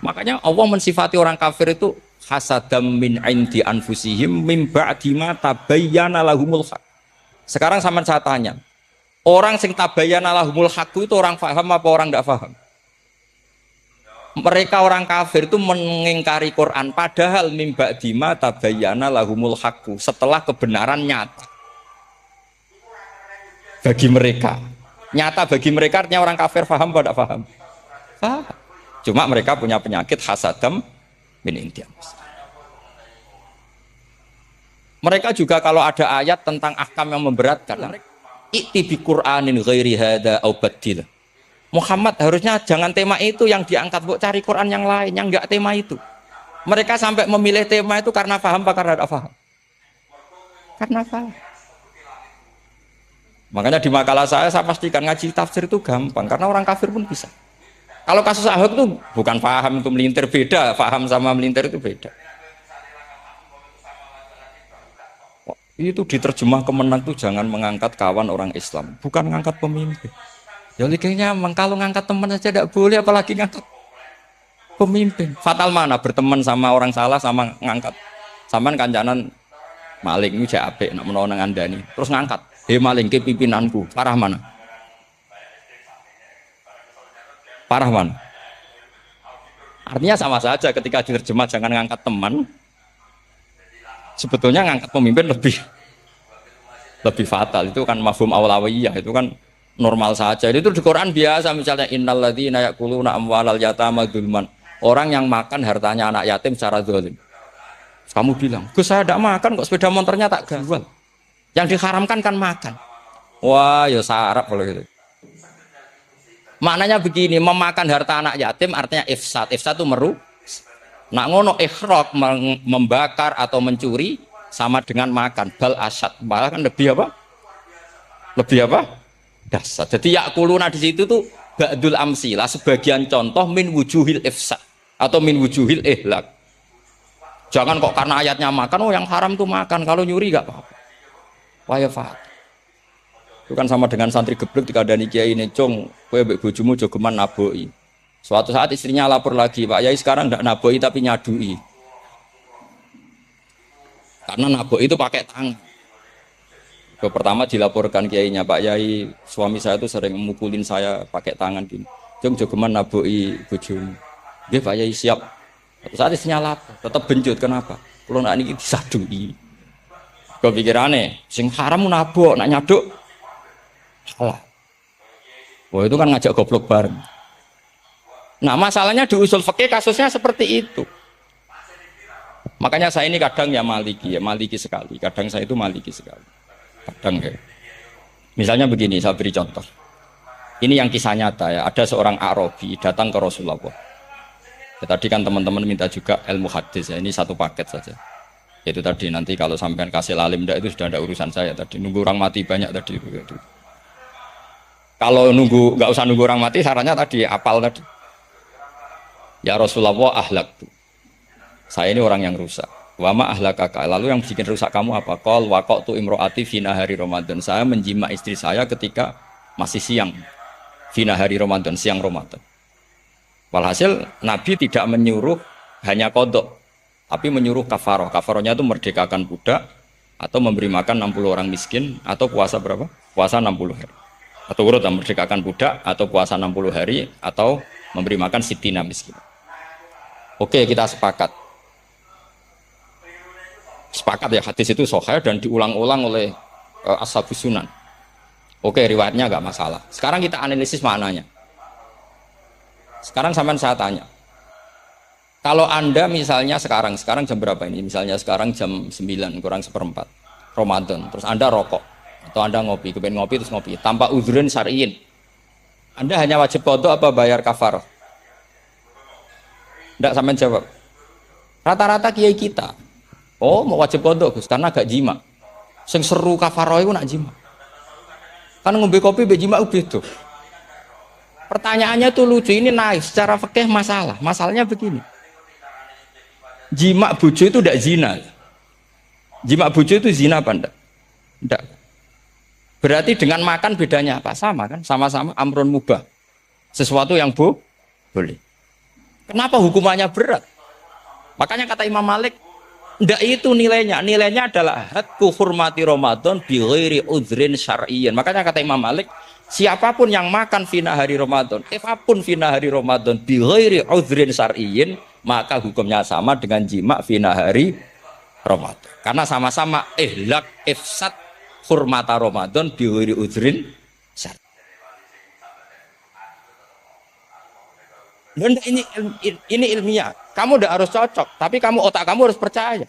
Makanya Allah mensifati orang kafir itu hasadam min indi anfusihim min ba'di ma tabayyana lahumul haq. Sekarang sama saya tanya, orang sing tabayyana lahumul haq itu orang paham apa orang tidak paham? Mereka orang kafir itu mengingkari Quran padahal mimba dima tabayyana lahumul haqqu setelah kebenaran nyata bagi mereka. Nyata bagi mereka artinya orang kafir paham atau tidak paham? Paham. Cuma mereka punya penyakit hasadam min indiam. Mereka juga kalau ada ayat tentang ahkam yang memberatkan, i'ti bi Qur'anin ghairi hada au badil. Muhammad harusnya jangan tema itu yang diangkat, bu cari Quran yang lain yang enggak tema itu. Mereka sampai memilih tema itu karena paham apa karena tidak paham? Karena paham. Makanya di makalah saya pastikan ngaji tafsir itu gampang karena orang kafir pun bisa. Kalau kasus Ahok itu bukan paham itu melintir, beda. Paham sama melintir itu beda. Itu diterjemah kemenang itu jangan mengangkat kawan orang Islam, bukan mengangkat pemimpin. Ya likanya memang kalau ngangkat teman saja tidak boleh apalagi ngangkat pemimpin. Fatal mana berteman sama orang salah sama ngangkat. Saman kancanan maling ini jek apik nak menawa nang andani. Terus ngangkat. He maling ke pimpinanku. Parah mana? Parah mana? Artinya sama saja ketika diterjemah jangan ngangkat teman. Sebetulnya ngangkat pemimpin lebih fatal. Itu kan mafhum awlawiyah, itu kan normal saja. Itu di Quran biasa misalnya innalladzina ya'kuluna amwalal yatama dzulman. Orang yang makan hartanya anak yatim secara zalim. Kamu bilang, "Gus saya tidak makan kok sepeda motornya tak jual." Yang diharamkan kan makan. Wah, ya sarap kalau gitu. Maknanya begini, memakan harta anak yatim artinya ifsad. Ifsad itu meru. Nak ngono ikhraq membakar atau mencuri sama dengan makan. Bal asad. Malah kan lebih apa? Lebih apa? Dasar. Jadi yakuluna di situ tuh ba'dul amsilah sebagian contoh min wujuhil ifsad atau min wujuhil ihlak. Jangan kok karena ayatnya makan, oh yang haram tuh makan, kalau nyuri gak apa-apa. Wayafat. Itu kan sama dengan santri geblek dikandani kiai ini, "Cong, kowe mbek bojomu jogeman naboi." Suatu saat istrinya lapor lagi, "Pak Yai sekarang ndak naboi tapi nyadui." Karena naboi itu pakai tangan. Pertama dilaporkan kiainya, "Pak Yai, suami saya itu sering memukulin saya pakai tangan gini. Jong jogeman naboi bojomu." "Nggih Pak Yai, siap." Saat istrinya lapor, tetap benjut, "Kenapa? Kulo nak niki disadui." Kepikirannya, sing haram nabok, nak nyaduk salah. Wah itu kan ngajak goblok bareng. Nah masalahnya di usul fikih kasusnya seperti itu. Makanya saya ini kadang ya maliki sekali. Kadang saya itu maliki sekali. Kadang ya. Misalnya begini, saya beri contoh. Ini yang kisah nyata ya. Ada seorang Arabi datang ke Rasulullah. Ya, tadi kan teman-teman minta juga ilmu hadis ya. Ini satu paket saja. Itu tadi nanti kalau sampean kasih lalim itu sudah ada urusan saya tadi. Nunggu orang mati banyak tadi. Itu. Kalau nggak usah nunggu orang mati, sarannya tadi apal tadi. Ya Rasulullah ahlak tuh. Saya ini orang yang rusak. Wama ahlakaka. Lalu yang bikin rusak kamu apa? Qol waqatu imro'ati fi nahari Ramadan. Saya menjima istri saya ketika masih siang. Fi nahari Ramadan, siang Ramadan. Walhasil Nabi tidak menyuruh hanya kodok, tapi menyuruh kafaroh. Kafarohnya itu merdekakan budak atau memberi makan 60 orang miskin atau puasa berapa? Puasa 60 hari. Atau urut merdekakan budak atau puasa 60 hari atau memberi makan sitina miskin. Oke, kita sepakat. Sepakat ya, hadis itu sahih dan diulang-ulang oleh ashabus sunan. Oke, riwayatnya nggak masalah. Sekarang kita analisis maknanya. Sekarang sampean saya tanya. Kalau Anda misalnya sekarang jam berapa ini? Misalnya sekarang jam 9 kurang seperempat Ramadan. Terus Anda rokok atau Anda ngopi, kepengen ngopi terus ngopi tanpa udhrin syar'iyin. Anda hanya wajib qadha apa bayar kafarah? Enggak, sampean jawab. Rata-rata kiai kita, oh mau wajib qadha Gus karena gak jima. Sing seru kafarah itu nak jima. Kan ngombe kopi be jima beda. Pertanyaannya tuh lucu, ini naik secara fikih masalah. Masalahnya begini. Jima bojo itu tidak zina. Jima bojo itu zina apa enggak? Enggak. Berarti dengan makan bedanya apa? Sama kan? Sama-sama amrun mubah. Sesuatu yang boleh. Kenapa hukumannya berat? Makanya kata Imam Malik, enggak itu nilainya. Nilainya adalah hadku hurmati Ramadan bi ghairi udhrin syar'iyyin. Makanya kata Imam Malik, siapapun yang makan fina hari Ramadan, apapun fina hari Ramadan bi ghairi udhrin syar'iyyin, maka hukumnya sama dengan jima fina hari Ramadan. Karena sama-sama ihlak ifsad hurmata Ramadan bi ghairi udhrin syar'iyyin. Ini ilmiah. Kamu udah harus cocok, tapi otak kamu harus percaya.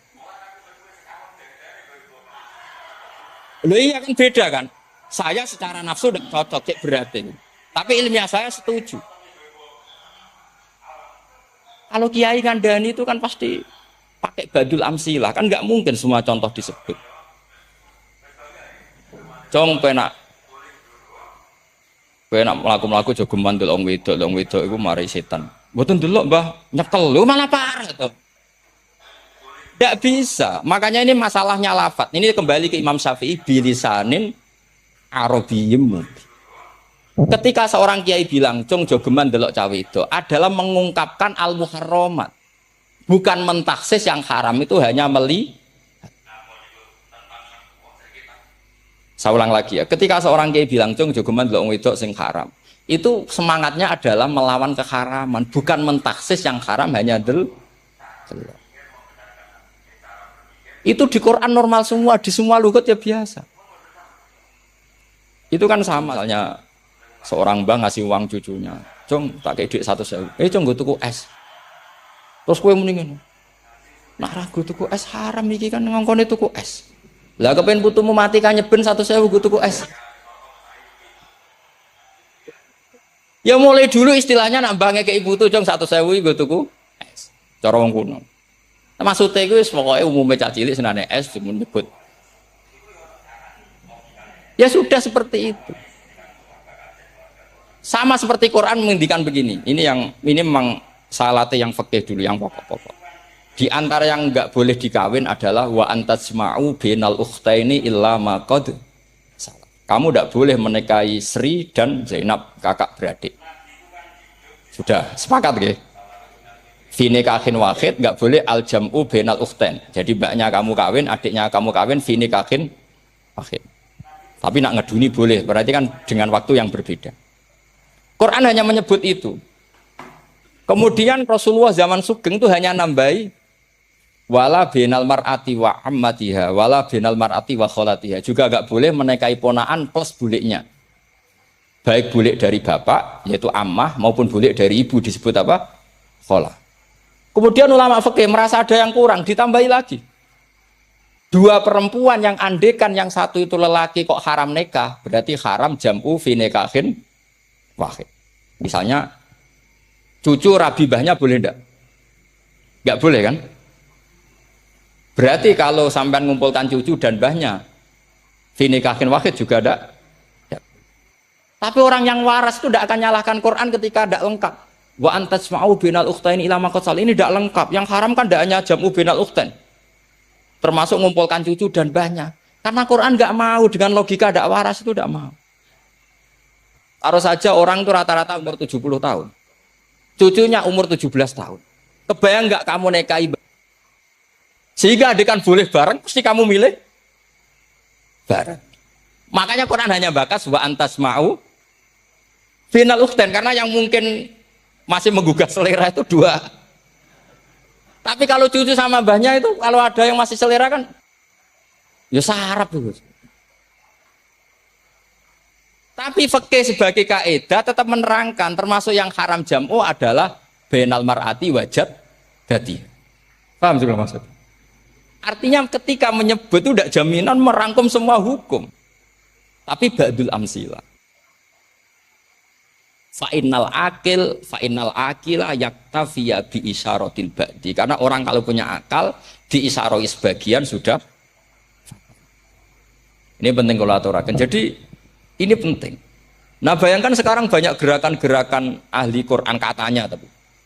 Loh iya kan beda kan? Saya secara nafsu udah cocok, cek berarti. Tapi ilmiah saya setuju. Kalau kiai ngandani itu kan pasti pakai badul amsilah, kan nggak mungkin semua contoh disebut. Cong penak melaku-melaku jogo mandul wong wedok iku mari setan. Mboten delok Mbah, nyekel lho malah parah to. Nggak bisa. Makanya ini masalahnya lafat. Ini kembali ke Imam Syafi'i bilisanin Arabiyyim. Ketika seorang kiai bilang cung jogeman delok cawe itu adalah mengungkapkan al-muharramat, bukan mentaksis yang haram itu hanya Saya ulang lagi ya, ketika seorang kiai bilang cung jogeman delok wedok sing haram, itu semangatnya adalah melawan keharaman, bukan mentaksis yang haram hanya delok. Itu di Quran normal semua, di semua lugat ya biasa. Itu kan sama, misalnya seorang bang ngasih uang cucunya, cung tak kayak duit 100.000, cung gue tuku es, terus gue mendingin, nah ragu tuku es haram iki kan ngongkone tuku es, lah kepen putumu mati kan nyeben 100.000 gue tuku es. Ya mulai dulu istilahnya nak bangnya ke ibu tuh cung 100.000 gue tuku es, cara wong kuno. Maksudnya gue pokoknya umumnya cah cilik senane es cuma nyebut. Ya sudah seperti itu. Sama seperti Quran menghentikan begini. Ini memang salate yang fikih dulu, yang pokok-pokok. Di antara yang enggak boleh dikawin adalah wa antasma'u bainal ukhtaini illa ma qad salaf. Kamu enggak boleh menikahi Sri dan Zainab, kakak beradik. Sudah sepakat nggih? Fi nikahin wahid enggak boleh al jam'u bainal ukhtain. Jadi mbaknya kamu kawin, adiknya kamu kawin fi nikahin wahid. Tapi nak ngeduni boleh, berarti kan dengan waktu yang berbeda. Quran hanya menyebut itu. Kemudian Rasulullah zaman Sugeng itu hanya nambahi wala binal mar'ati wa ammatiha wala binal mar'ati wa kholatiha. Juga enggak boleh menikahi ponaan plus buliknya. Baik bulik dari bapak yaitu ammah maupun bulik dari ibu disebut apa? Kholah. Kemudian ulama fikih merasa ada yang kurang, ditambahi lagi. Dua perempuan yang andekan yang satu itu lelaki kok haram nikah, berarti haram jam'u fi nikahin wahid. Misalnya cucu rabibahnya boleh enggak? Enggak boleh kan? Berarti kalau sampean ngumpulkan cucu dan mbahnya fi nikahin wahid juga enggak? Ya. Tapi orang yang waras itu tidak akan nyalahkan Quran ketika tidak lengkap. Wa antasma'u bainal ukhtain ila ma qad sal. Ini tidak lengkap. Yang haram kan tidak hanya jam'u bainal ukhtain. Termasuk mengumpulkan cucu dan mbahnya. Karena Quran nggak mau dengan logika tidak waras itu tidak mau. Taruh saja orang itu rata-rata umur 70 tahun. Cucunya umur 17 tahun. Kebayang nggak kamu nikahi? Sehingga adekan boleh bareng, pasti kamu milih bareng. Makanya Quran hanya bakas wa antasma'u final ukhtain. Karena yang mungkin masih menggugah selera itu dua. Tapi kalau cucu sama mbahnya itu kalau ada yang masih selera kan ya sarap itu. Tapi fikih sebagai kaidah tetap menerangkan termasuk yang haram jam'u adalah bainal mar'ati wajad dati. Paham juga maksud? Artinya ketika menyebut itu tidak jaminan merangkum semua hukum. Tapi ba'dul amsila. Fa'innal akila yaktafiya bi isyaratil ba'di. Karena orang kalau punya akal diisyarai sebagian sudah. Ini penting kalau aturakan. Jadi ini penting. Nah bayangkan sekarang banyak gerakan-gerakan ahli Quran katanya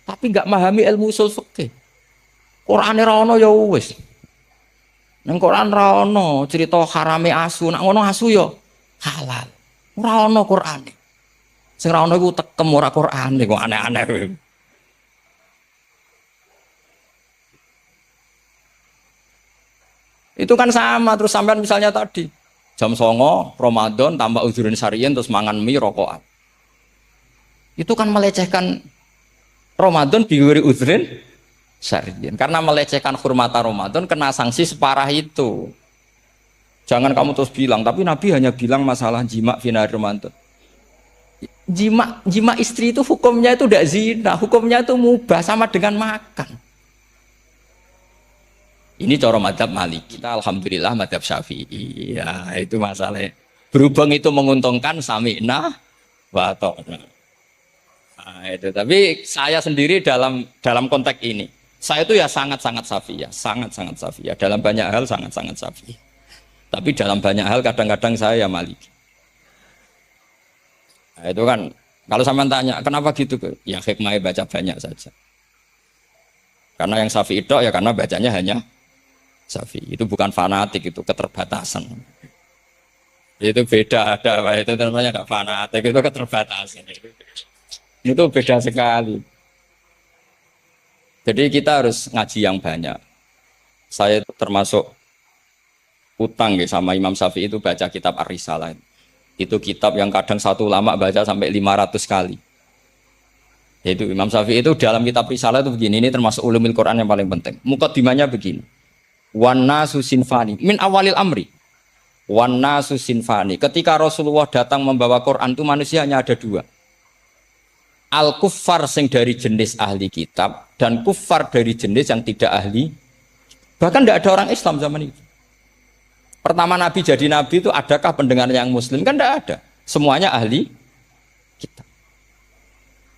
tapi nggak memahami ilmu usul fikih. Qur'ane ra ono ya wis. Nang Quran ra ono cerita harame asu, nak ngono asu ya halal. Ora ono Qur'ane. Sing ra ono iku tekem ora Qur'ane kok aneh-aneh. Itu kan sama terus sampean misalnya tadi jam 09.00 Ramadan tambah uzurin syariyin terus mangan mie rokokan. Itu kan melecehkan Ramadan biwiri uzurin syariyin. Karena melecehkan hurmata Ramadan kena sanksi separah itu. Jangan kamu terus bilang, tapi Nabi hanya bilang masalah jima fi nahar Ramadan. Jima istri itu hukumnya itu tidak zina, hukumnya itu mubah sama dengan makan. Ini cara madzhab Maliki. Kita alhamdulillah madzhab Syafi'i. Ya, itu masalahnya. Berhubung itu menguntungkan sami'na wa ta'na. Nah, itu. Tapi saya sendiri dalam konteks ini, saya itu ya sangat-sangat Syafi'iyah, sangat-sangat Syafi'iyah. Dalam banyak hal sangat-sangat Syafi'iyah. Tapi dalam banyak hal kadang-kadang saya ya Maliki. Nah, itu kan kalau sampean tanya kenapa gitu, ya hikmahnya baca banyak saja. Karena yang Syafi'i itu ya karena bacanya hanya Syafi'i. Itu bukan fanatik, itu keterbatasan. Itu beda, ada itu namanya enggak fanatik, itu keterbatasan. Itu beda sekali. Jadi kita harus ngaji yang banyak. Saya termasuk utang ya sama Imam Syafi'i itu baca kitab Ar-Risalah. Itu kitab yang kadang satu ulama baca sampai 500 kali. Yaitu Imam Syafi'i itu dalam kitab Risalah itu begini, ini termasuk ulumil Quran yang paling penting. Muqaddimahnya begini. Wan nasu sinfani min awalil amri. Wan nasu sinfani. Ketika Rasulullah datang membawa Quran itu manusia hanya ada dua. Al kuffar sing dari jenis ahli kitab dan kuffar dari jenis yang tidak ahli. Bahkan tidak ada orang Islam zaman itu. Pertama Nabi jadi Nabi itu adakah pendengar yang Muslim? Kan tidak ada. Semuanya ahli kitab.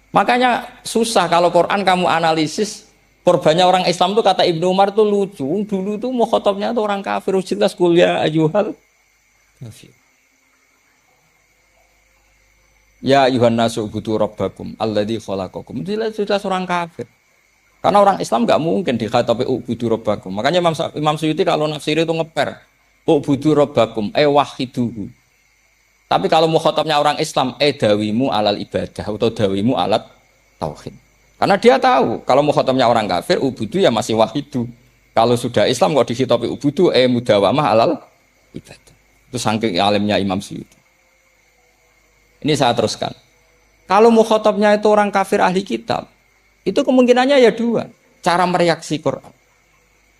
Makanya susah kalau Quran kamu analisis korbannya orang Islam tuh kata Ibnu Umar tuh lucu. Dulu tuh mukhatabnya tuh orang kafir, jelas kuliah ayyuhal kafir. Ya ayuhan nasu ubudu rabbakum alladzi khalaqakum. Jelas orang kafir. Karena orang Islam enggak mungkin dikhatabi ubudu rabbakum. Makanya Imam Suyuti kalau nafsir itu ngeper ubudu rabbakum wahiduhu. Tapi kalau mukhatabnya orang Islam dawimu alal ibadah atau dawimu alat tauhid. Karena dia tahu kalau mukhatabnya orang kafir ubudu ya masih wahidu. Kalau sudah Islam kok dikhitabi ubudu mudawamah alal ibadah. Itu saking alimnya Imam Suyuti. Ini saya teruskan. Kalau mukhatabnya itu orang kafir ahli kitab, itu kemungkinannya ya dua. Cara mereaksi Quran.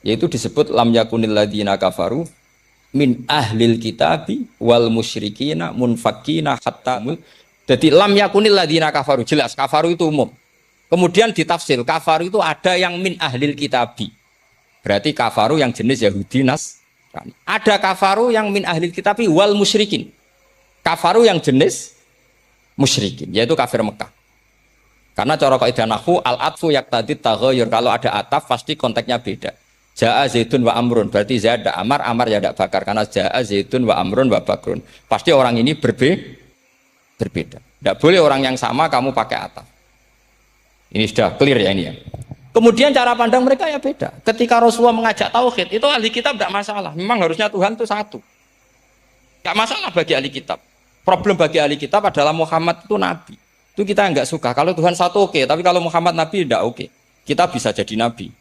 Yaitu disebut lam yakunil ladzina kafaru min ahlil kitabi wal musyrikina munfakina hatta. Jadi lam yakunil ladzina kafaru, jelas kafaru itu umum. Kemudian ditafsir kafaru itu ada yang min ahlil kitabi. Berarti kafaru yang jenis Yahudi Nasrani. Ada kafaru yang min ahlil kitabi wal musyrikin. Kafaru yang jenis musyrikin, yaitu kafir Mekah. Karena cara kaidah nahwu al-atfu yaqtadi taghayyur. Kalau ada ataf pasti konteksnya beda. Jaa Zaidun wa Amrun, berarti Zaid ada Amar, Amar ya tidak Bakar. Karena Jaa Zaidun wa Amrun wa Bakrun. Pasti orang ini berbeda. Tidak boleh orang yang sama kamu pakai ataf. Ini sudah clear ya ini ya. Kemudian cara pandang mereka ya beda. Ketika Rasulullah mengajak tauhid, itu ahli kitab tidak masalah. Memang harusnya Tuhan itu satu. Tidak masalah bagi ahli kitab. Problem bagi ahli kitab adalah Muhammad itu nabi. Itu kita enggak suka. Kalau Tuhan satu oke, tapi kalau Muhammad nabi tidak oke. Kita bisa jadi nabi.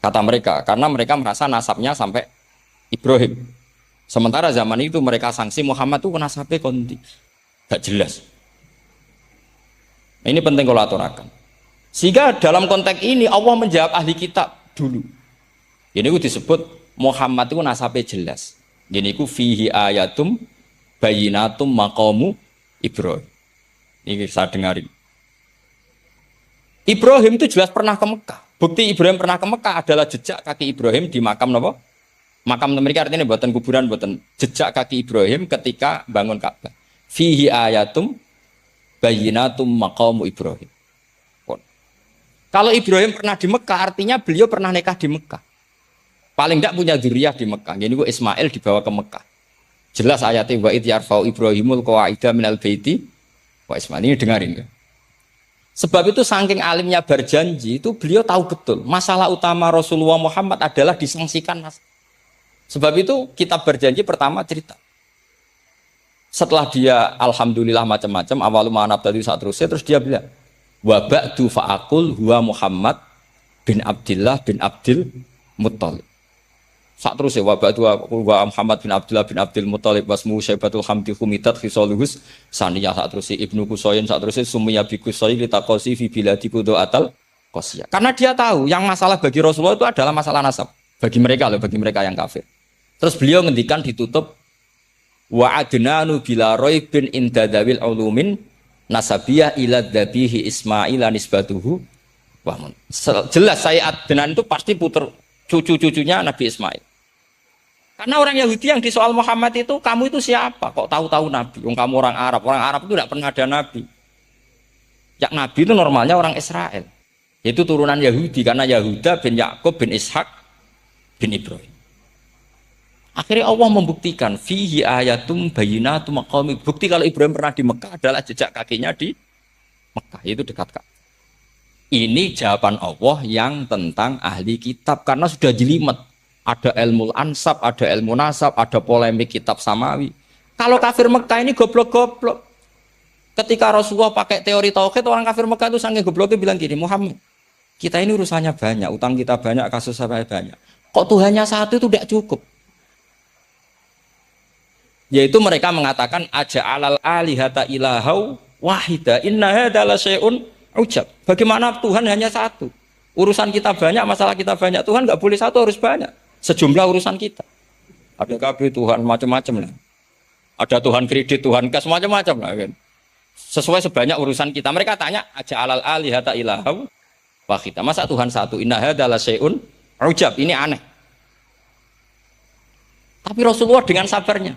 Kata mereka, karena mereka merasa nasabnya sampai Ibrahim. Sementara zaman itu mereka sanksi Muhammad itu nasabnya konti. Enggak jelas. Nah, ini penting kalau aturakan. Sehingga dalam konteks ini Allah menjawab ahli kitab dulu. Ini itu disebut Muhammad itu nasabnya jelas. Ini itu fihi ayatum bayinatum maqamu Ibrahim. Ini saya dengarin. Ibrahim itu jelas pernah ke Mekah. Bukti Ibrahim pernah ke Mekah adalah jejak kaki Ibrahim di makam apa? Makam mereka artinya buatan kuburan, buatan jejak kaki Ibrahim ketika bangun Ka'bah. Fihi ayatum bayinatum maqamu Ibrahim. Kalau Ibrahim pernah di Mekah, artinya beliau pernah nikah di Mekah. Paling tidak punya dzurriyyah di Mekah. Jadi Ismail dibawa ke Mekah. Jelas ayatnya wa idh yarfa'u Ibrahimul qawaida minal baiti wa Ismail. Ini dengarin kan? Sebab itu saking alimnya berjanji itu beliau tahu betul masalah utama Rasulullah Muhammad adalah disangsikan. Sebab itu kitab berjanji pertama cerita. Setelah dia alhamdulillah macam-macam awalu ma'anab tadi saat terus dia bilang wa ba'du fa'akul huwa Muhammad bin Abdullah bin Abdul Muttalib. Saat terus ya wa ba'du wa Muhammad bin Abdullah bin Abdul Muttalib wasmu syaibatul hamdi khumitat khisaluhus saniyah. Saat terus Ibnu Qusayn saat terus sumiyya bi Qusayn litaqasi fi biladi qudu'atal qasiyah. Karena dia tahu yang masalah bagi Rasulullah itu adalah masalah nasab bagi mereka loh, bagi mereka yang kafir. Terus beliau ngendikan ditutup wa adnanu bila raibin indadawil ulumin nasabiyah ila dhabihi Ismail nisbatuhu wah jelas saya Adnan itu pasti puter cucu-cucunya Nabi Ismail. Karena orang Yahudi yang disoal Muhammad itu kamu itu siapa kok tahu-tahu Nabi? Kamu orang Arab itu tidak pernah ada Nabi. Yang Nabi itu normalnya orang Israel, yaitu turunan Yahudi karena Yahuda bin Yakub bin Ishak bin Ibrahim. Akhirnya Allah membuktikan fihi ayatum bayinatum maqami. Bukti kalau Ibrahim pernah di Mekah adalah jejak kakinya di Mekah, itu dekat Ka'bah. Ini jawaban Allah yang tentang ahli kitab karena sudah jelimet. Ada ilmu ansab, ada ilmu nasab, ada polemik kitab samawi. Kalau kafir Mekah ini goblok-goblok. Ketika Rasulullah pakai teori tauhid, orang kafir Mekah itu sangat gobloknya bilang gini, Muhammad, kita ini urusannya banyak, utang kita banyak, kasus saya banyak. Kok Tuhannya satu itu tidak cukup? Yaitu mereka mengatakan aja'alal alihata ilahau wahida inna hadza la syai'un ujab. Bagaimana Tuhan hanya satu? Urusan kita banyak, masalah kita banyak. Tuhan nggak boleh satu, harus banyak. Sejumlah urusan kita. Ada KB Tuhan macam-macam lah. Ada Tuhan kredit, Tuhan kas macam-macam lah kan. Sesuai sebanyak urusan kita. Mereka tanya aja'alal alihata ilahau wahida. Masa Tuhan satu? Inna hadza la syai'un ujab. Ini aneh. Tapi Rasulullah dengan sabarnya.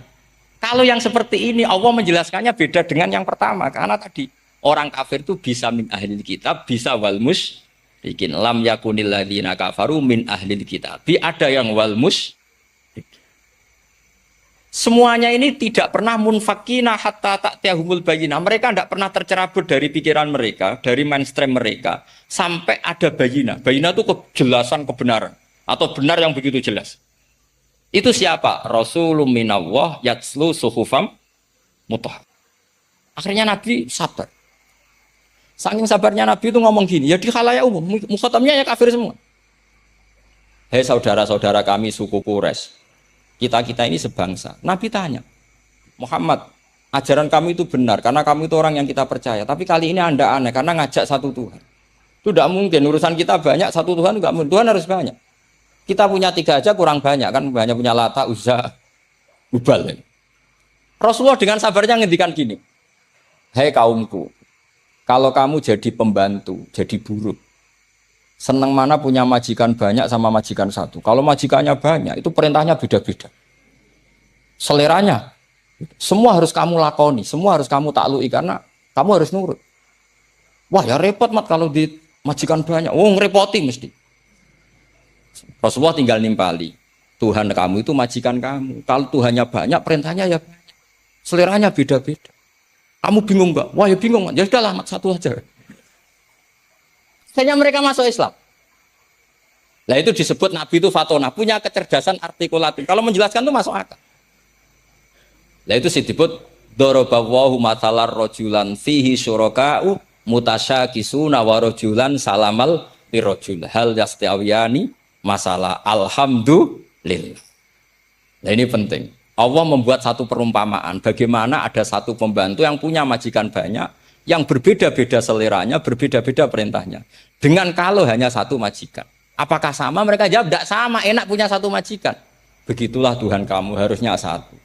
Kalau yang seperti ini Allah menjelaskannya beda dengan yang pertama karena tadi orang kafir itu bisa min ahlil kitab, bisa wal musyrikin. Lam yakunil ladzina kafaru min ahlil kitab. Ada yang wal musyrikin. Semuanya ini tidak pernah munfakina hatta ta'tiyahumul bayyinah. Mereka tidak pernah tercerabut dari pikiran mereka, dari mainstream mereka sampai ada bayyinah. Bayyinah itu kejelasan kebenaran atau benar yang begitu jelas. Itu siapa? Rasulun minallah yatslu suhufam mutahhar. Akhirnya Nabi sabar. Saking sabarnya Nabi itu ngomong gini, ya di khalayak umum, mukhatamnya ya kafir semua. Hei saudara-saudara kami suku Quraisy, kita ini sebangsa. Nabi tanya, Muhammad, ajaran kami itu benar karena kami itu orang yang kita percaya. Tapi kali ini Anda aneh karena ngajak satu Tuhan. Itu tidak mungkin. Urusan kita banyak, satu Tuhan enggak mungkin. Tuhan harus banyak. Kita punya 3 aja kurang banyak kan, banyak punya Lata, Uzza, Hubal. Rasulullah dengan sabarnya ngendikan gini, hei kaumku, kalau kamu jadi pembantu, jadi buruh, senang mana punya majikan banyak sama majikan satu. Kalau majikannya banyak, itu perintahnya beda-beda. Seleranya, semua harus kamu lakoni, semua harus kamu taklui karena kamu harus nurut. Wah ya repot mat kalau di majikan banyak, ngerepoti mesti. Rasulullah tinggal nimpali, Tuhan kamu itu majikan kamu. Kalau Tuhannya banyak, perintahnya ya banyak. Seleranya beda-beda. Kamu bingung enggak? Wah ya bingung. Ya sudahlah, satu aja. Akhirnya mereka masuk Islam. Nah itu disebut Nabi itu fatona, punya kecerdasan artikulatif. Kalau menjelaskan itu masuk akal. Nah itu disebut dorobawahu matalar rojulan fihi syuraka'u mutasyakisuna wa rojulan salamal lirojul hal yastiawiyani masalah alhamdulillah. Nah ini penting. Allah membuat satu perumpamaan. Bagaimana ada satu pembantu yang punya majikan banyak, yang berbeda-beda seleranya, berbeda-beda perintahnya. Dengan kalau hanya satu majikan. Apakah sama? Mereka jawab, tidak sama, enak punya satu majikan. Begitulah Tuhan kamu harusnya satu.